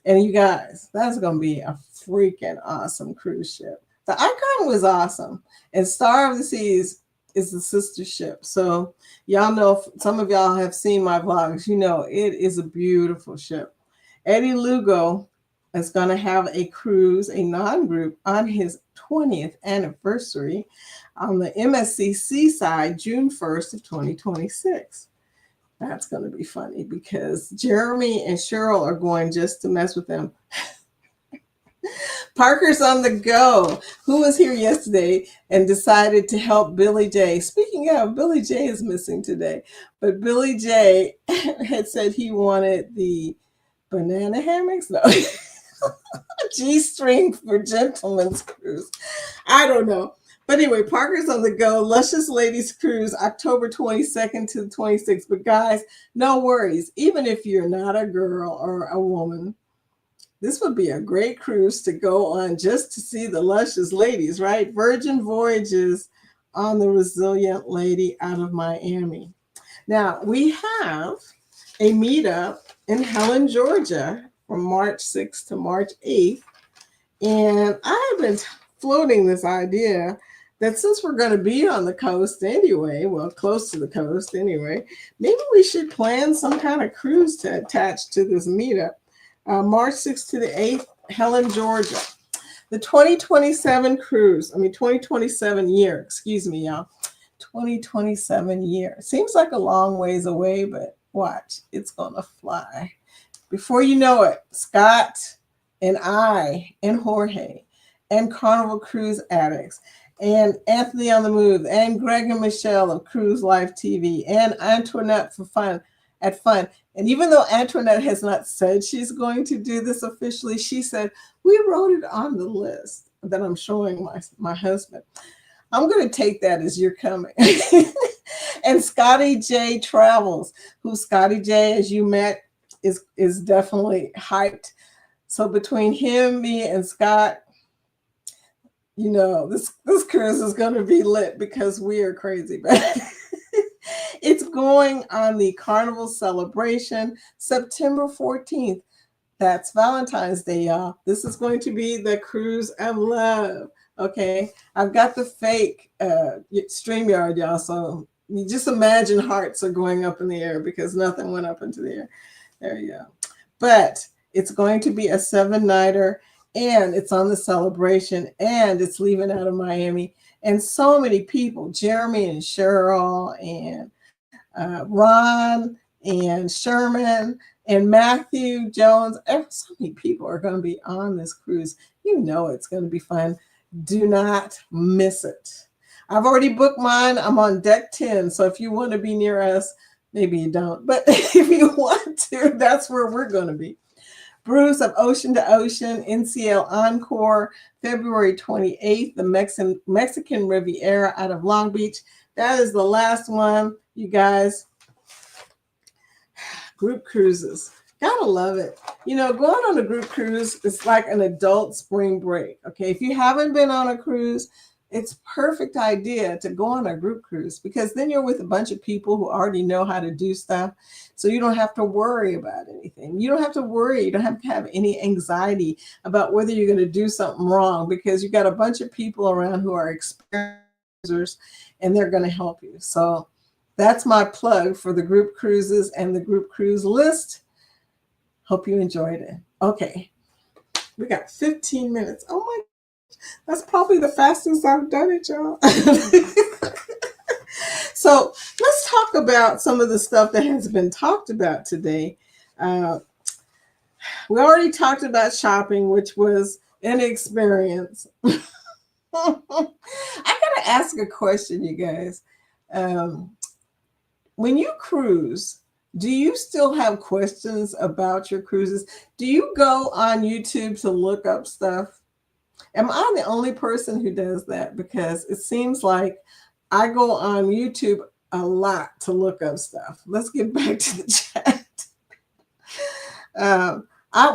And you guys, that's going to be a freaking awesome cruise ship. The Icon was awesome. And Star of the Seas is the sister ship. So y'all know, some of y'all have seen my vlogs. You know, it is a beautiful ship. Eddie Lugo is going to have a cruise, a non-group, on his 20th anniversary on the MSC Seaside, June 1st of 2026. That's going to be funny because Jeremy and Cheryl are going just to mess with them. Parker's on the go. Who was here yesterday and decided to help Billy J? Speaking of, Billy J is missing today, but Billy J had said he wanted the banana hammocks. No. G-string for gentlemen's cruise. I don't know. But anyway, Parker's on the go. Luscious Ladies Cruise, October 22nd to the 26th. But guys, no worries. Even if you're not a girl or a woman, this would be a great cruise to go on just to see the luscious ladies, right? Virgin Voyages on the Resilient Lady out of Miami. Now, we have a meetup in Helen, Georgia from March 6th to March 8th. And I have been floating this idea that since we're going to be on the coast anyway, well, close to the coast anyway, maybe we should plan some kind of cruise to attach to this meetup. March 6th to the 8th, Helen, Georgia. The 2027 cruise, 2027 year, excuse me, y'all. 2027 year. Seems like a long ways away, but watch, it's going to fly. Before you know it, Scott and I and Jorge and Carnival Cruise Addicts and Anthony on the Move and Greg and Michelle of Cruise Life TV and Antoinette for Fun. And even though Antoinette has not said she's going to do this officially, she said, we wrote it on the list that I'm showing my husband. I'm going to take that as you're coming. And Scotty J Travels, who Scotty J, as you met, is definitely hyped. So between him, me, and Scott, you know, this cruise is going to be lit because we are crazy, but it's going on the Carnival Celebration, September 14th. That's Valentine's Day, y'all. This is going to be the cruise of love. Okay, I've got the fake StreamYard, y'all. So you just imagine hearts are going up in the air because nothing went up into the air. There you go. But it's going to be a 7-nighter, and it's on the Celebration, and it's leaving out of Miami. And so many people, Jeremy and Cheryl and Ron and Sherman and Matthew Jones. So many people are going to be on this cruise. You know it's going to be fun. Do not miss it. I've already booked mine. I'm on deck 10. So if you want to be near us, maybe you don't. But if you want to, that's where we're going to be. Bruce of Ocean to Ocean, NCL Encore, February 28th, the Mexican Riviera out of Long Beach. That is the last one, you guys. Group cruises. Gotta love it. You know, going on a group cruise is like an adult spring break. Okay. If you haven't been on a cruise, it's perfect idea to go on a group cruise because then you're with a bunch of people who already know how to do stuff. So you don't have to worry about anything. You don't have to worry. You don't have to have any anxiety about whether you're going to do something wrong because you got a bunch of people around who are experiencers and they're going to help you. So that's my plug for the group cruises and the group cruise list. Hope you enjoyed it. Okay. We got 15 minutes. Oh my, that's probably the fastest I've done it, y'all. So let's talk about some of the stuff that has been talked about today. We already talked about shopping, which was an experience. I gotta ask a question, you guys. When you cruise, do you still have questions about your cruises? Do you go on YouTube to look up stuff? Am I the only person who does that? Because it seems like I go on YouTube a lot to look up stuff. Let's get back to the chat.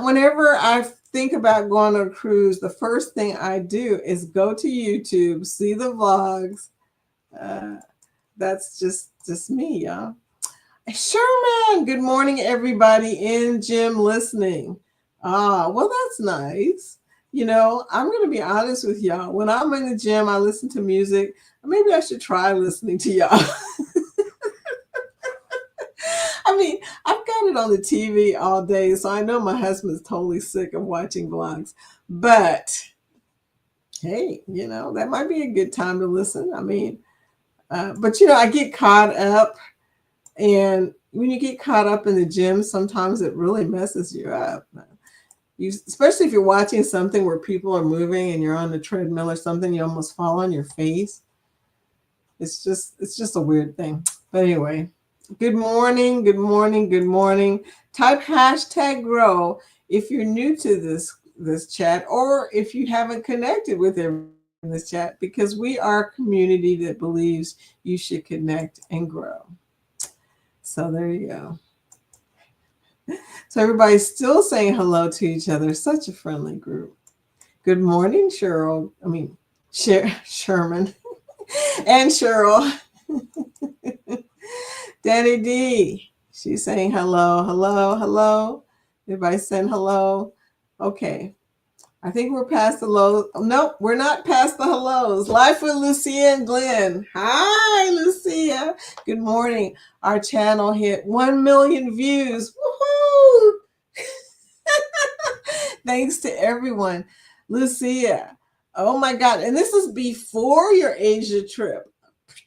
Whenever I think about going on a cruise, the first thing I do is go to YouTube, see the vlogs. That's just me, y'all. Sherman, good morning, everybody in gym listening. Well, that's nice. You know, I'm going to be honest with y'all. When I'm in the gym, I listen to music. Maybe I should try listening to y'all. I mean, I've got it on the TV all day, so I know my husband's totally sick of watching vlogs. But hey, you know, that might be a good time to listen. I mean, but you know, I get caught up. And when you get caught up in the gym, sometimes it really messes you up. Especially if you're watching something where people are moving and you're on the treadmill or something, you almost fall on your face. It's just a weird thing. But anyway, good morning, good morning, good morning. Type hashtag grow if you're new to this chat or if you haven't connected with everyone in this chat, because we are a community that believes you should connect and grow. So there you go. So everybody's still saying hello to each other. Such a friendly group. Good morning, Cheryl. I mean, Sherman and Cheryl. Danny D. She's saying hello, hello, hello. Everybody saying hello. Okay. I think we're past the lows. Nope, we're not past the hellos. Life with Lucia and Glenn. Hi, Lucia. Good morning. Our channel hit 1 million views. Woohoo! Thanks to everyone. Lucia. Oh my God. And this is before your Asia trip.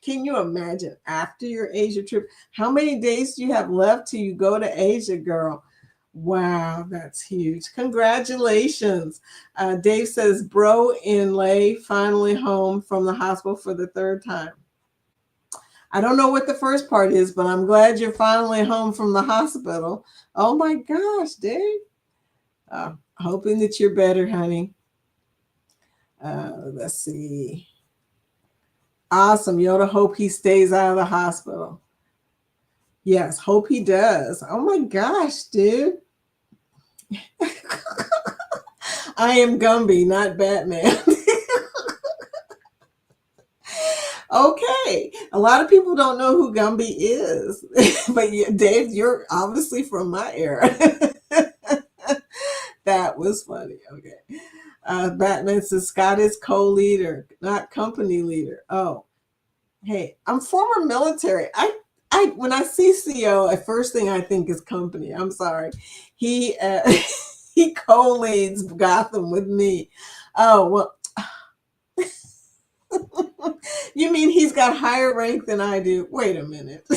Can you imagine after your Asia trip? How many days do you have left till you go to Asia, girl? Wow, that's huge. Congratulations. Dave says, bro inlay finally home from the hospital for the third time. I don't know what the first part is, but I'm glad you're finally home from the hospital. Oh my gosh, Dave. Hoping that you're better, honey. Let's see. Awesome. Yoda, hope he stays out of the hospital. Yes, hope he does. Oh my gosh, dude. I am Gumby, not Batman. Okay. A lot of people don't know who Gumby is. But Dave, you're obviously from my era. That was funny. Okay. Batman says Scott is co-leader, not company leader. Oh, hey, I'm former military. When I see CO, the first thing I think is company. I'm sorry. He he co-leads Gotham with me. Oh, well. You mean he's got higher rank than I do? Wait a minute.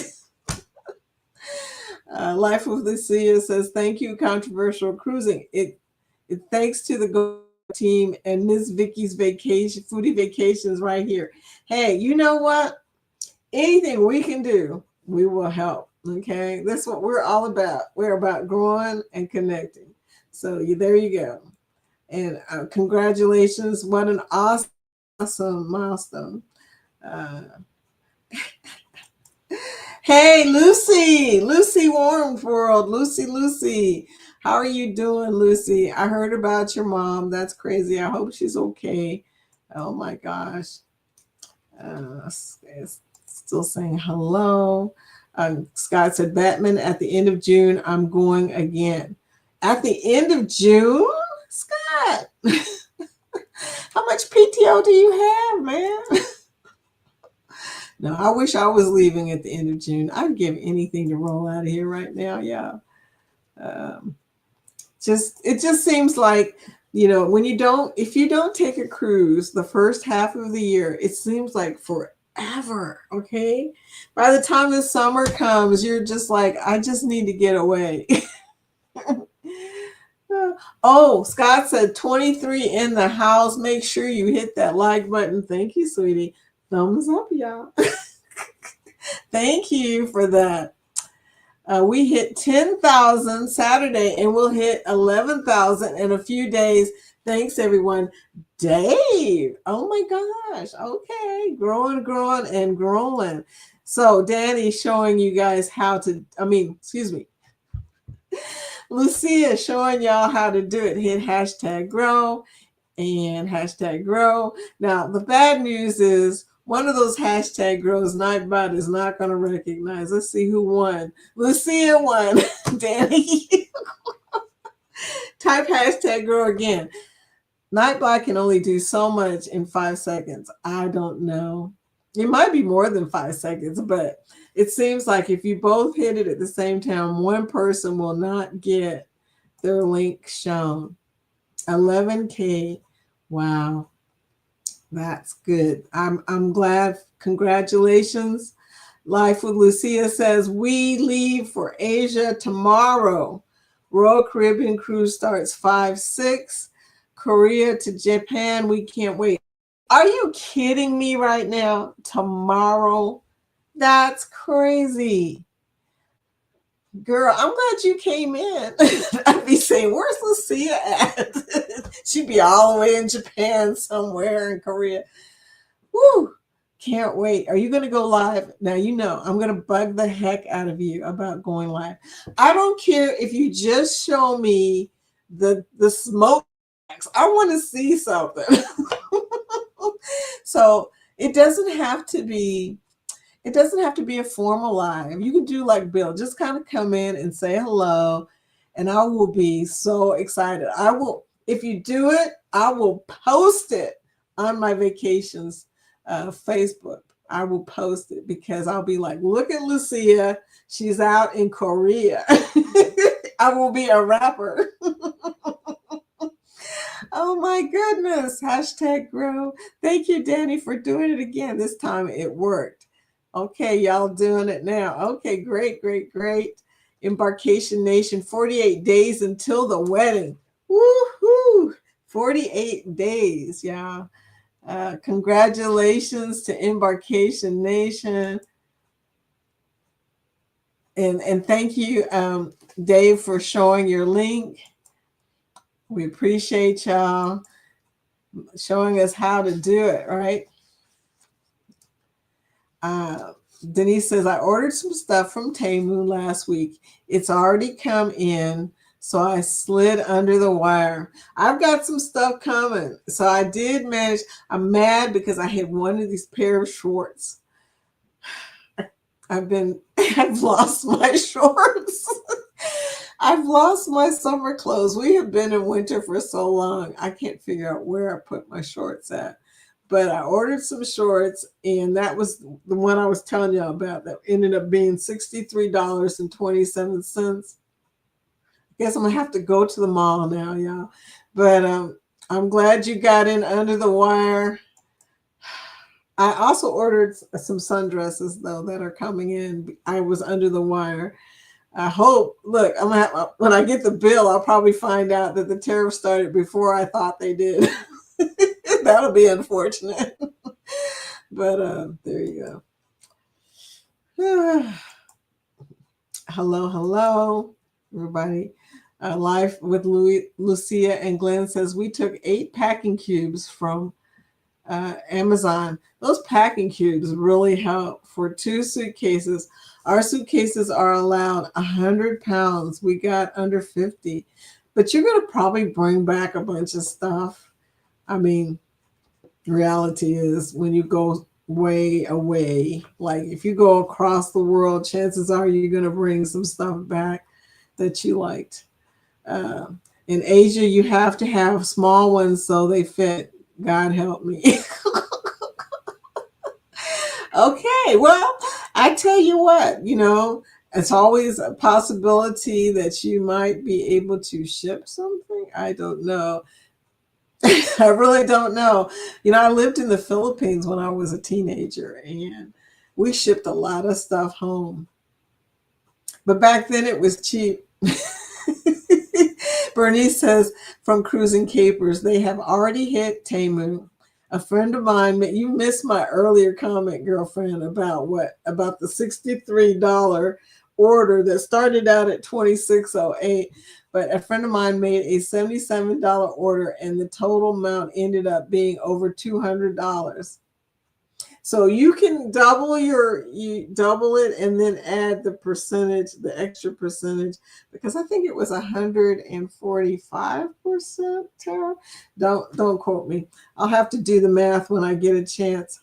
Life of Lucia says, thank you, Controversial Cruising. It thanks to the team and Miss Vicky's vacation, Foodie Vacations right here. Hey, you know what? Anything we can do, we will help. Okay, that's what we're all about. We're about growing and connecting. So there you go. And congratulations! What an awesome milestone. Hey, Lucy Warm World, Lucy. How are you doing, Lucy? I heard about your mom. That's crazy. I hope she's okay. Oh my gosh. It's still saying hello. Scott said, Batman, at the end of June, I'm going again. At the end of June? Scott, how much PTO do you have, man? No, I wish I was leaving at the end of June. I'd give anything to roll out of here right now. Yeah. Um, it just seems like, when if you don't take a cruise the first half of the year, it seems like forever. Okay. By the time the summer comes, you're just like, I just need to get away. Oh, Scott said 23 in the house. Make sure you hit that like button. Thank you, sweetie. Thumbs up, y'all. Thank you for that. We hit 10,000 Saturday and we'll hit 11,000 in a few days. Thanks, everyone. Dave. Oh my gosh. Okay. Growing, and growing. So Danny's showing you guys excuse me. Lucia is showing y'all how to do it. Hit hashtag grow and hashtag grow. Now, the bad news is one of those hashtag grows Nightbot is not going to recognize. Let's see who won. Lucia won. Danny. Type hashtag grow again. Nightbot can only do so much in 5 seconds. I don't know. It might be more than 5 seconds, but it seems like if you both hit it at the same time, one person will not get their link shown. 11K. Wow. That's good. I'm glad. Congratulations. Life with Lucia says we leave for Asia tomorrow. Royal Caribbean cruise starts 5/6. Korea to Japan. We can't wait. Are you kidding me right now? Tomorrow? That's crazy. Girl, I'm glad you came in. I'd be saying, where's Lucia at? She'd be all the way in Japan somewhere in Korea. Woo! Can't wait. Are you going to go live? Now, I'm going to bug the heck out of you about going live. I don't care if you just show me the smoke. I want to see something. So it doesn't have to be a formal live. You can do like Bill, just kind of come in and say hello, and I will be so excited. If you do it, I will post it on my vacations Facebook. I will post it because I'll be like, look at Lucia. She's out in Korea. I will be a rapper. Oh my goodness. Hashtag grow. Thank you, Danny, for doing it again. This time it worked. Okay, y'all doing it now. Okay, great. Embarkation Nation, 48 days until the wedding. Woohoo! 48 days, y'all. Congratulations to Embarkation Nation. And thank you, Dave, for showing your link. We appreciate y'all showing us how to do it, right? Denise says, I ordered some stuff from Temu last week. It's already come in, so I slid under the wire. I've got some stuff coming. So I did manage. I'm mad because I had one of these pair of shorts. I've lost my shorts. I've lost my summer clothes. We have been in winter for so long. I can't figure out where I put my shorts at. But I ordered some shorts, and that was the one I was telling you about that ended up being $63.27. I guess I'm going to have to go to the mall now, y'all. But I'm glad you got in under the wire. I also ordered some sundresses, though, that are coming in. I was under the wire. I hope, look, when I get the bill, I'll probably find out that the tariff started before I thought they did. That'll be unfortunate. But there you go. Hello, everybody. Life with Lucia and Glenn says, we took 8 packing cubes from Amazon. Those packing cubes really help for 2 suitcases. Our suitcases are allowed 100 pounds. We got under 50. But you're going to probably bring back a bunch of stuff. I mean, reality is when you go way away, like if you go across the world, chances are you're going to bring some stuff back that you liked. Uh, in Asia, you have to have small ones so they fit. God help me. Okay, well, I tell you what, it's always a possibility that you might be able to ship something. I don't know. I really don't know. I lived in the Philippines when I was a teenager and we shipped a lot of stuff home. But back then it was cheap. Bernice says from Cruising Capers, they have already hit Temu. A friend of mine, you missed my earlier comment, girlfriend, about what? About the $63 order that started out at $26.08. But a friend of mine made a $77 order and the total amount ended up being over $200. So you can you double it and then add the percentage, the extra percentage, because I think it was 145% tariff. Don't quote me. I'll have to do the math when I get a chance.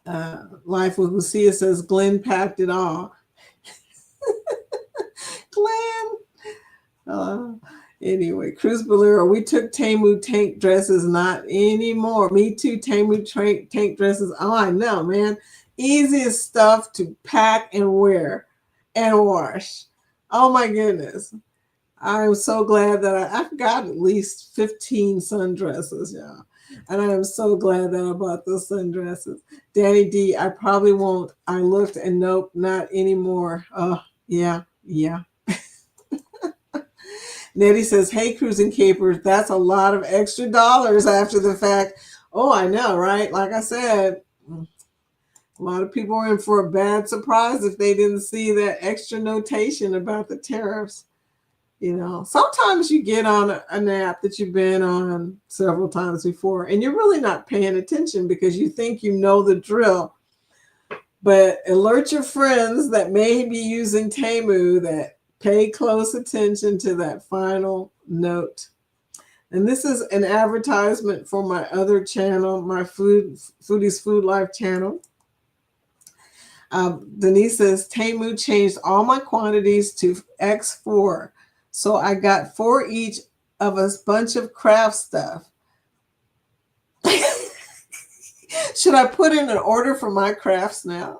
Life with Lucia says Glenn packed it all. Glenn. Anyway, Cruz Bolero, we took Temu tank dresses, not anymore. Me too, Temu tank dresses. Oh, I know, man. Easiest stuff to pack and wear and wash. Oh my goodness. I'm so glad that I've got at least 15 sundresses, yeah. And I am so glad that I bought those sundresses. Danny D, I probably won't. I looked and nope, not anymore. Oh, yeah. Nettie says, hey, Cruising Capers, that's a lot of extra dollars after the fact. Oh, I know, right? Like I said, a lot of people are in for a bad surprise if they didn't see that extra notation about the tariffs. Sometimes you get on an app that you've been on several times before, and you're really not paying attention because you think you know the drill. But alert your friends that may be using Temu that pay close attention to that final note. And this is an advertisement for my other channel, my Foodie's Food Life channel. Denise says, Temu changed all my quantities to X4. So I got 4 each of a bunch of craft stuff. Should I put in an order for my crafts now?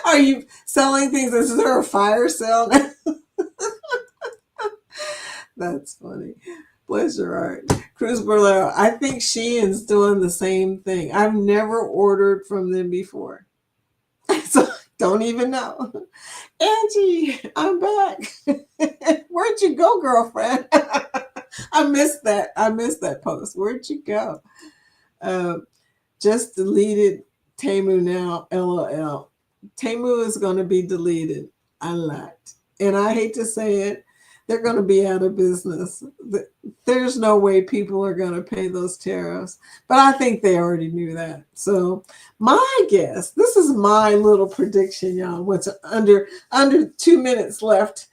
Are you selling things? Is there a fire sale now? That's funny. Bless your heart. Cruz Berlero, I think Shein's doing the same thing. I've never ordered from them before. So don't even know. Angie, I'm back. Where'd you go, girlfriend? I missed that post. Where'd you go? Just deleted Temu now, LOL. Temu is going to be deleted. I lied. And I hate to say it, they're going to be out of business. There's no way people are going to pay those tariffs. But I think they already knew that. So my guess, this is my little prediction, y'all. What's under 2 minutes left.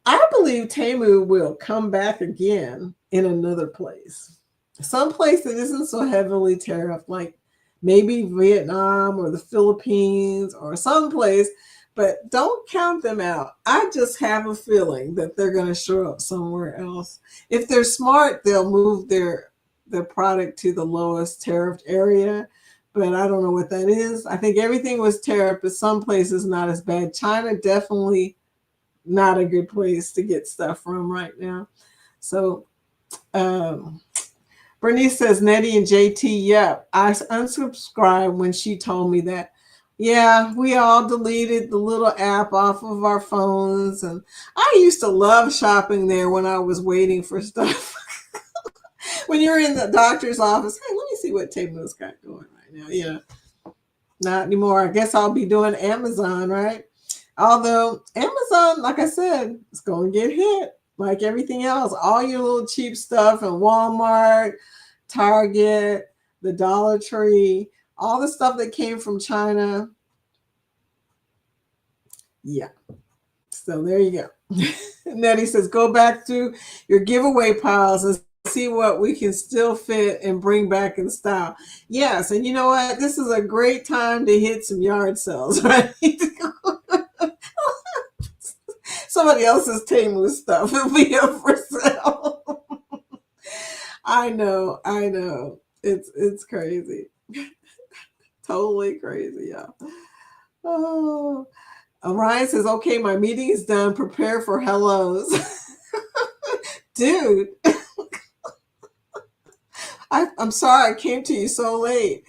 I believe Temu will come back again in another place. Some place that isn't so heavily tariffed, like maybe Vietnam or the Philippines or someplace, but don't count them out. I just have a feeling that they're going to show up somewhere else. If they're smart, they'll move their product to the lowest tariffed area, but I don't know what that is. I think everything was tariffed, but some places not as bad. China definitely not a good place to get stuff from right now. So, Bernice says, Nettie and JT, yep. I unsubscribed when she told me that. Yeah, we all deleted the little app off of our phones. And I used to love shopping there when I was waiting for stuff. When you're in the doctor's office, hey, let me see what Temu's got going right now. Yeah, not anymore. I guess I'll be doing Amazon, right? Although Amazon, like I said, it's going to get hit. Like everything else, all your little cheap stuff in Walmart, Target, the Dollar Tree, all the stuff that came from China. Yeah. So there you go. Nettie says, go back through your giveaway piles and see what we can still fit and bring back in style. Yes. And you know what? This is a great time to hit some yard sales, right? Somebody else's Temu stuff will be up for sale. I know. It's crazy. Totally crazy, yeah. Oh. Ryan says, okay, my meeting is done. Prepare for hellos. Dude, I'm sorry I came to you so late.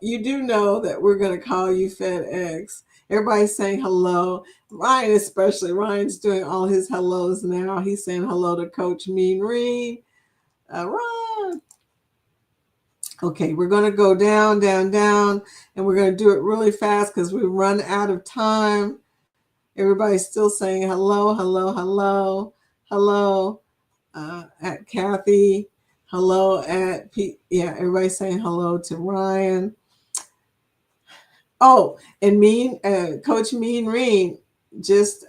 You do know that we're going to call you FedEx. Everybody's saying hello. Ryan especially. Ryan's doing all his hellos now. He's saying hello to Coach Mean Reen. Ryan. Okay, we're going to go down, and we're going to do it really fast because we run out of time. Everybody's still saying hello, hello at Kathy, hello at Pete. Yeah, everybody's saying hello to Ryan. Oh, and Coach Mean Reen just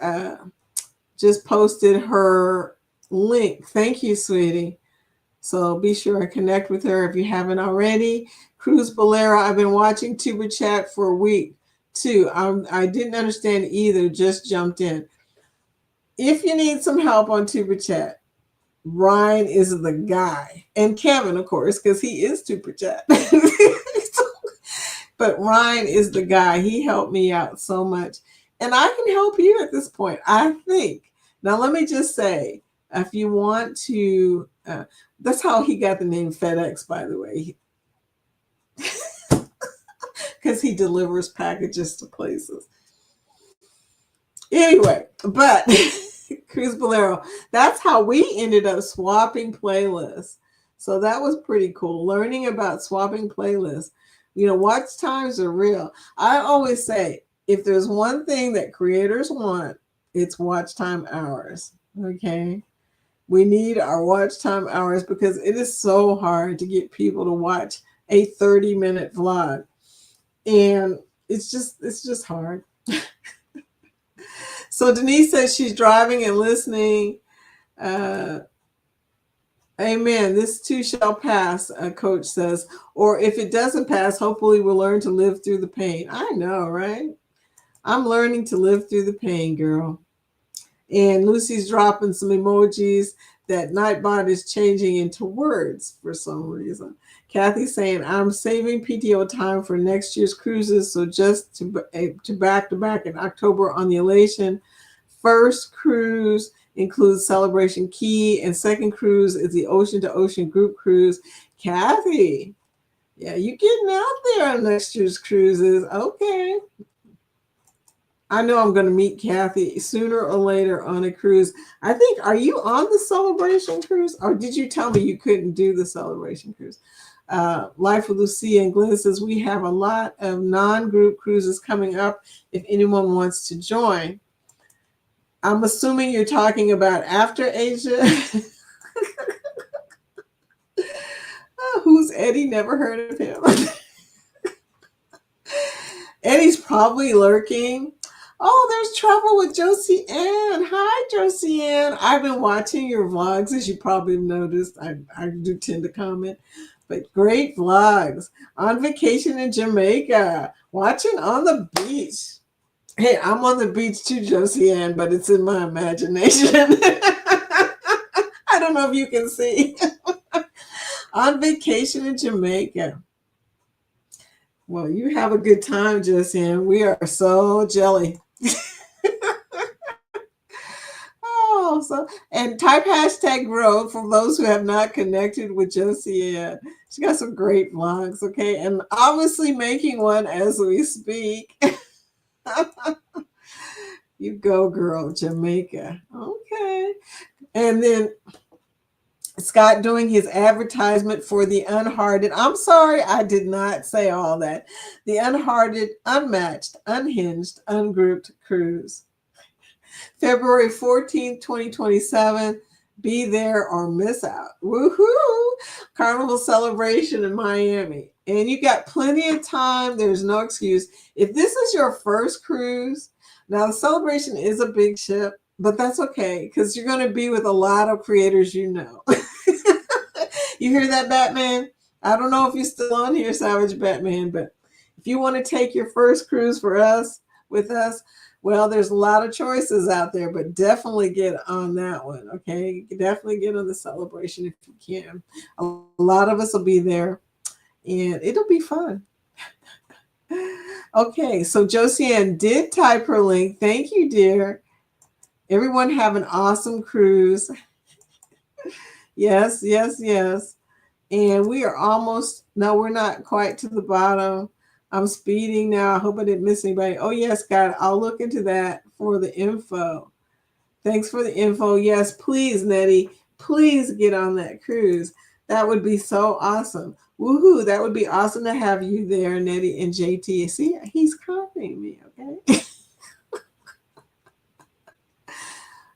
posted her link. Thank you, sweetie. So be sure to connect with her if you haven't already. Cruz Bolero, I've been watching Tuber Chat for a week too. I didn't understand either, just jumped in. If you need some help on Tuber Chat, Ryan is the guy. And Kevin, of course, because he is Tuber Chat. But Ryan is the guy. He helped me out so much. And I can help you at this point, I think. Now, let me just say, if you want to, that's how he got the name FedEx, by the way. Because he delivers packages to places. Anyway, but Cruz Bolero, that's how we ended up swapping playlists. So that was pretty cool. Learning about swapping playlists. You know, watch times are real. I always say, if there's one thing that creators want, it's watch time hours. Okay. We need our watch time hours because it is so hard to get people to watch a 30-minute vlog. And it's just hard. So Denise says she's driving and listening. Amen. This too shall pass, Coach says. Or if it doesn't pass, hopefully we'll learn to live through the pain. I know, right? I'm learning to live through the pain, girl. And Lucy's dropping some emojis that Nightbot is changing into words for some reason. Kathy's saying, I'm saving PTO time for next year's cruises. So just to back in October on the Elation. First cruise includes Celebration Key, and second cruise is the Ocean to Ocean group cruise. Kathy, yeah, you getting out there on next year's cruises. Okay. I know I'm going to meet Kathy sooner or later on a cruise. I think, are you on the Celebration cruise? Or did you tell me you couldn't do the Celebration cruise? Life with Lucia and Glenn says, we have a lot of non-group cruises coming up if anyone wants to join. I'm assuming you're talking about after Asia. Who's Eddie? Never heard of him. Eddie's probably lurking. Oh, there's Trouble with Josie Ann. Hi, Josie Ann. I've been watching your vlogs, as you probably noticed. I do tend to comment. But great vlogs. On vacation in Jamaica. Watching on the beach. Hey, I'm on the beach too, Josie Ann, but it's in my imagination. I don't know if you can see. On vacation in Jamaica. Well, you have a good time, Josie Ann. We are so jelly. And type hashtag grow for those who have not connected with Josie Ann. She got some great vlogs, okay? And obviously making one as we speak. You go, girl, Jamaica. Okay. And then Scott doing his advertisement for the Unhearted. I'm sorry, I did not say all that. The Unhearted, Unmatched, Unhinged, Ungrouped Cruise. February 14th, 2027. Be there or miss out. Woohoo! Carnival celebration in Miami. And you got plenty of time. There's no excuse. If this is your first cruise, now the Celebration is a big ship, but that's okay because you're going to be with a lot of creators you know. You hear that, Batman? I don't know if you're still on here, Savage Batman, but if you want to take your first cruise with us, well, there's a lot of choices out there, but definitely get on that one, okay? Definitely get on the Celebration if you can. A lot of us will be there, and it'll be fun. Okay, so Josiane did type her link. Thank you, dear. Everyone have an awesome cruise. Yes, yes, yes. And we are almost, no, we're not quite to the bottom. I'm speeding now. I hope I didn't miss anybody. Oh, yes, God, I'll look into that for the info. Thanks for the info. Yes, please, Nettie, please get on that cruise. That would be so awesome. Woohoo, that would be awesome to have you there, Nettie and JT. See, he's copying me, okay?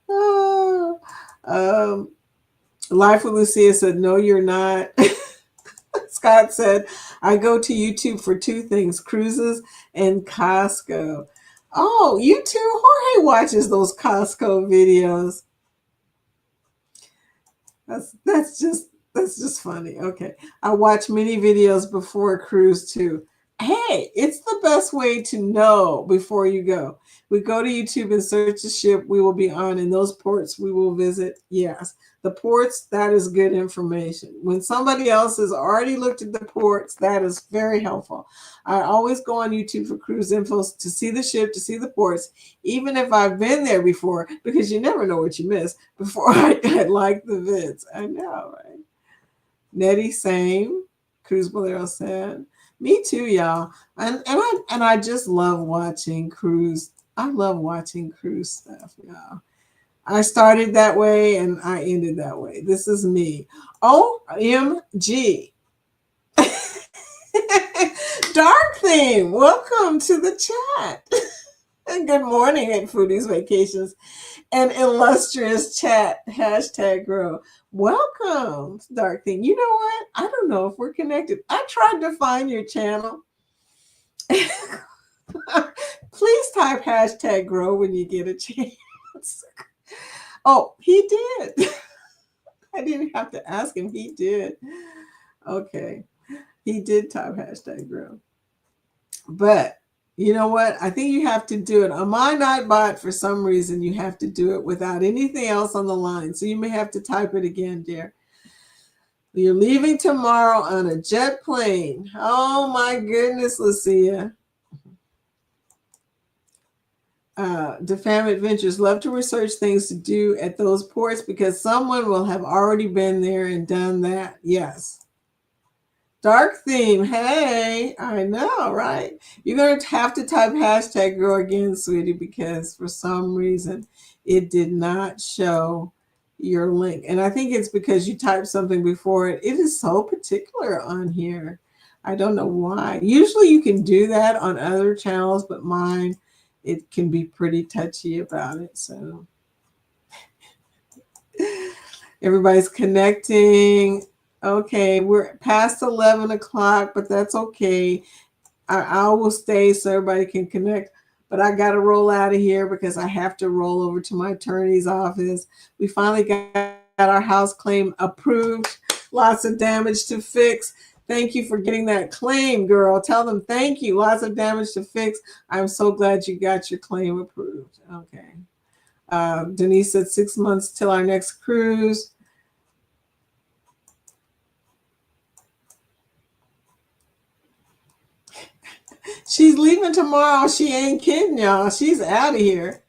Oh, Life with Lucia said, no, you're not. Scott said, I go to YouTube for two things, cruises and Costco. Oh, you too? Jorge watches those Costco videos. That's just funny. Okay. I watch many videos before a cruise too. Hey, it's the best way to know before you go. We go to YouTube and search the ship we will be on and those ports we will visit. Yes, the ports, that is good information. When somebody else has already looked at the ports, that is very helpful. I always go on YouTube for cruise info to see the ship, to see the ports, even if I've been there before, because you never know what you miss before I like the vids. I know, right? Nettie, same. Cruz Bolero said. Me too, y'all. And I just love watching cruise. I love watching cruise stuff, y'all. I started that way and I ended that way. This is me. OMG. Dark Theme, welcome to the chat. And good morning at Foodies Vacations and illustrious chat, hashtag grow. Welcome, Dark Theme. You know what? I don't know if we're connected. I tried to find your channel. Please type hashtag grow when you get a chance. Oh, he did. I didn't have to ask him. He did. Okay. He did type hashtag grow. But you know what? I think you have to do it. On my Nightbot, for some reason, you have to do it without anything else on the line. So you may have to type it again, dear. You're leaving tomorrow on a jet plane. Oh my goodness, Lucia. Defam Adventures love to research things to do at those ports because someone will have already been there and done that. Yes. Dark Theme. Hey, I know, right? You're going to have to type hashtag grow again, sweetie, because for some reason it did not show your link. And I think it's because you typed something before it. It is so particular on here. I don't know why. Usually you can do that on other channels, but mine, it can be pretty touchy about it. So everybody's connecting. Okay, we're past 11 o'clock, but that's okay. I will stay so everybody can connect. But I got to roll out of here because I have to roll over to my attorney's office. We finally got our house claim approved. Lots of damage to fix. Thank you for getting that claim, girl. Tell them thank you. Lots of damage to fix. I'm so glad you got your claim approved. Okay. Denise said 6 months till our next cruise. She's leaving tomorrow. She ain't kidding, y'all. She's out of here.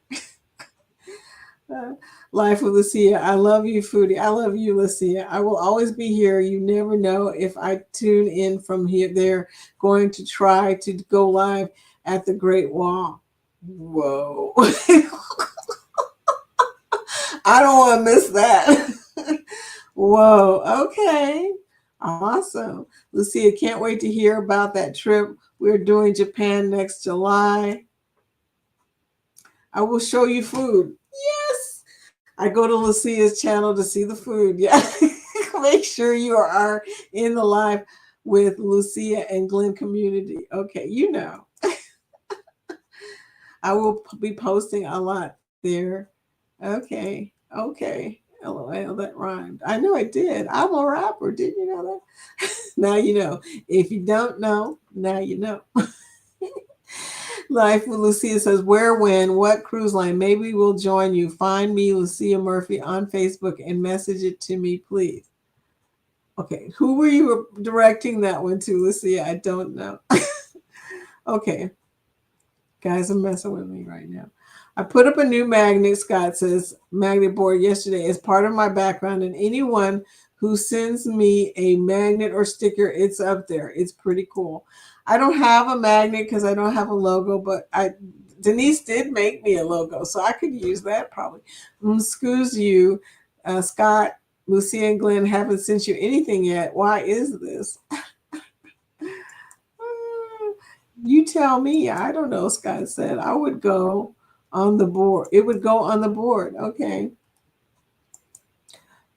Life with Lucia. I love you, Foodie. I love you, Lucia. I will always be here. You never know if I tune in from here. They're going to try to go live at the Great Wall. Whoa. I don't want to miss that. Whoa. Okay. Awesome. Lucia, can't wait to hear about that trip. We're doing Japan next July. I will show you food. Yes. I go to Lucia's channel to see the food. Yeah. Make sure you are in the live. with Lucia and Glenn community. Okay, you know, I will be posting a lot there. Okay, okay. LOL, that rhymed. I know it did. I'm a rapper. Didn't you know that? Now you know. If you don't know, now you know. Life with Lucia says, where, when, what cruise line? Maybe we'll join you. Find me, Lucia Murphy, on Facebook and message it to me, please. Okay, who were you directing that one to, Lucia? I don't know. Okay, guys, I'm messing with me right now. I put up a new magnet, Scott says, magnet board yesterday as part of my background, and anyone who sends me a magnet or sticker, it's up there. It's pretty cool. I don't have a magnet because I don't have a logo, but Denise did make me a logo, so I could use that probably. Excuse you, Scott, Lucia, and Glenn haven't sent you anything yet. Why is this? You tell me. I don't know, Scott said. I would go on the board. It would go on the board. Okay.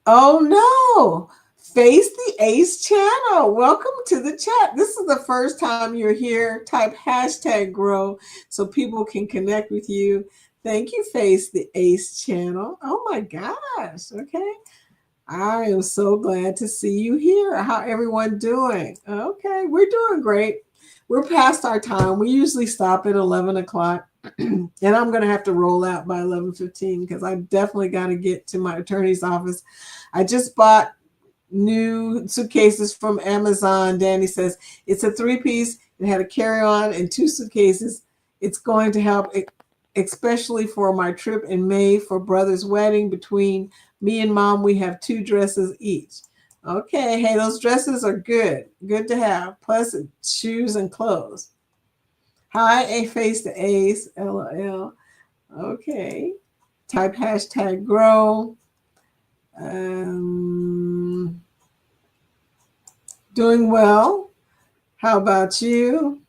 Oh no. Face the Ace channel. Welcome to the chat. This is the first time you're here. Type hashtag grow so people can connect with you. Thank you, Face the Ace channel. Oh my gosh. Okay. I am so glad to see you here. How everyone doing? Okay, we're doing great. We're past our time. We usually stop at 11 o'clock. And I'm going to have to roll out by 11:15 because I definitely got to get to my attorney's office. I just bought new suitcases from Amazon. Danny says it's a 3-piece. It had a carry-on and 2 suitcases. It's going to help, especially for my trip in May for brother's wedding. Between me and mom, we have 2 dresses each. Okay, hey, those dresses are good. Good to have. Plus shoes and clothes. Hi, A Face the Ace, LOL. Okay. Type hashtag grow. Doing well. How about you?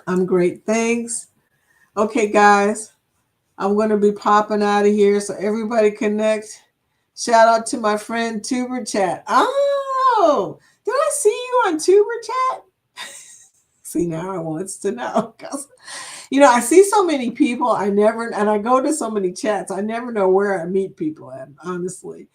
I'm great, thanks. Okay, guys, I'm going to be popping out of here, so everybody connect. Shout out to my friend Tuber Chat. Oh, did I see you on Tuber Chat? See, now I wants to know. You know, I see so many people, and I go to so many chats, I never know where I meet people at, honestly.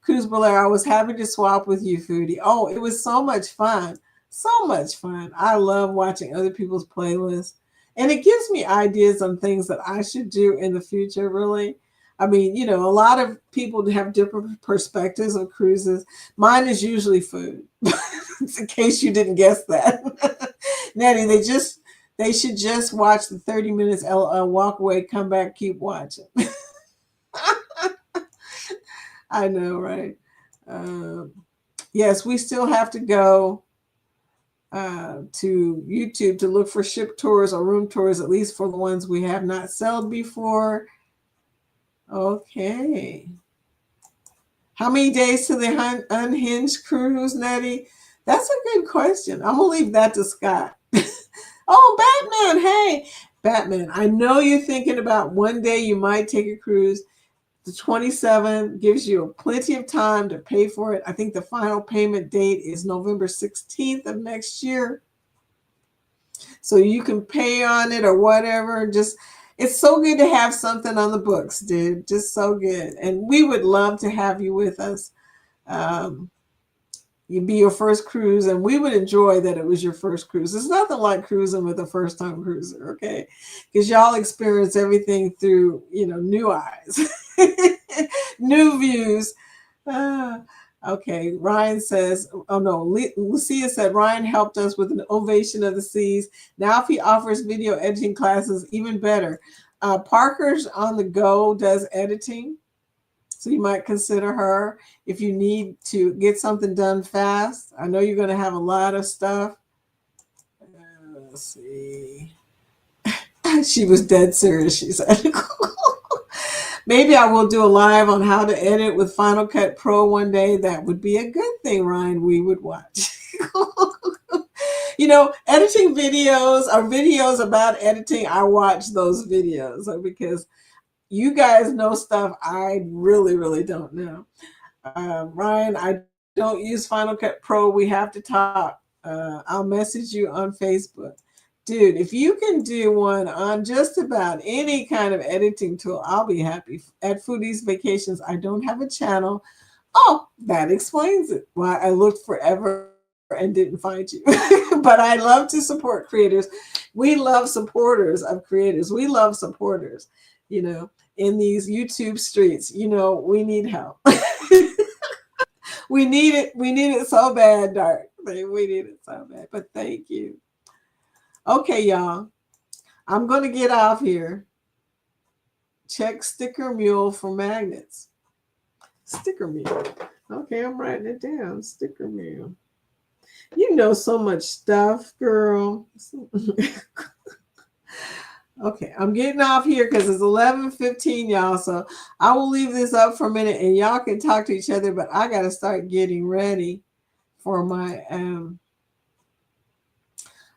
Cruz Belair, I was happy to swap with you, Foodie. Oh, it was so much fun. So much fun. I love watching other people's playlists. And it gives me ideas on things that I should do in the future, really. I mean, you know, a lot of people have different perspectives of cruises. Mine is usually food, in case you didn't guess that. Nettie, they should just watch the 30 minutes, walk away, come back, keep watching. I know, right? Yes, we still have to go to YouTube to look for ship tours or room tours, at least for the ones we have not sold before. Okay. How many days to the unhinged cruise, Nettie? That's a good question. I'm going to leave that to Scott. Oh, Batman. Hey, Batman. I know you're thinking about one day you might take a cruise. The 27th gives you plenty of time to pay for it. I think the final payment date is November 16th of next year. So you can pay on it or whatever. Just, it's so good to have something on the books, dude. Just so good. And we would love to have you with us. You'd be your first cruise, and we would enjoy that it was your first cruise. It's nothing like cruising with a first-time cruiser, okay? Because y'all experience everything through, you know, new eyes, new views. Okay, Ryan says, oh no, Lucia said, Ryan helped us with an ovation of the seas. Now if he offers video editing classes, even better. Parker's on the go, does editing. So you might consider her if you need to get something done fast. I know you're going to have a lot of stuff. Let's see. She was dead serious, she said. Maybe I will do a live on how to edit with Final Cut Pro one day. That would be a good thing, Ryan. We would watch. You know, editing videos or videos about editing, I watch those videos because you guys know stuff I really, really don't know. Ryan, I don't use Final Cut Pro. We have to talk. I'll message you on Facebook. Dude, if you can do one on just about any kind of editing tool, I'll be happy. At Foodie's Vacations, I don't have a channel. Oh, that explains it. Why I looked forever and didn't find you. But I love to support creators. We love supporters of creators. We love supporters, in these YouTube streets. We need help. We need it. We need it so bad, Dark. We need it so bad. But thank you. Okay, y'all. I'm going to get off here. Check Sticker Mule for magnets. Sticker Mule. Okay, I'm writing it down. Sticker Mule. You know so much stuff, girl. Okay, I'm getting off here because it's 11:15, y'all. So I will leave this up for a minute and y'all can talk to each other, but I got to start getting ready for my,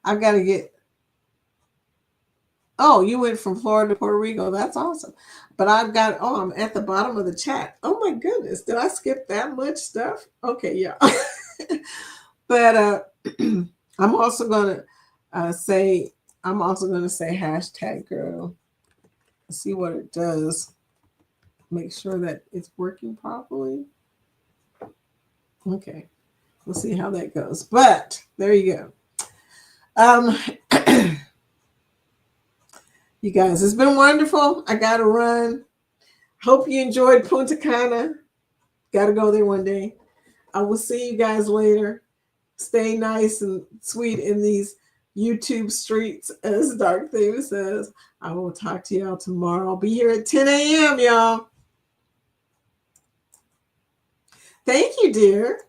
I've got to get, oh, you went from Florida to Puerto Rico. That's awesome. But I'm at the bottom of the chat. Oh my goodness. Did I skip that much stuff? Okay, yeah. But I'm also going to say hashtag girl. See what it does. Make sure that it's working properly. Okay. We'll see how that goes. But there you go. You guys, it's been wonderful. I got to run. Hope you enjoyed Punta Cana. Got to go there one day. I will see you guys later. Stay nice and sweet in these YouTube streets, as Dark Theme says. I will talk to y'all tomorrow. I'll be here at 10 a.m., y'all. Thank you, dear.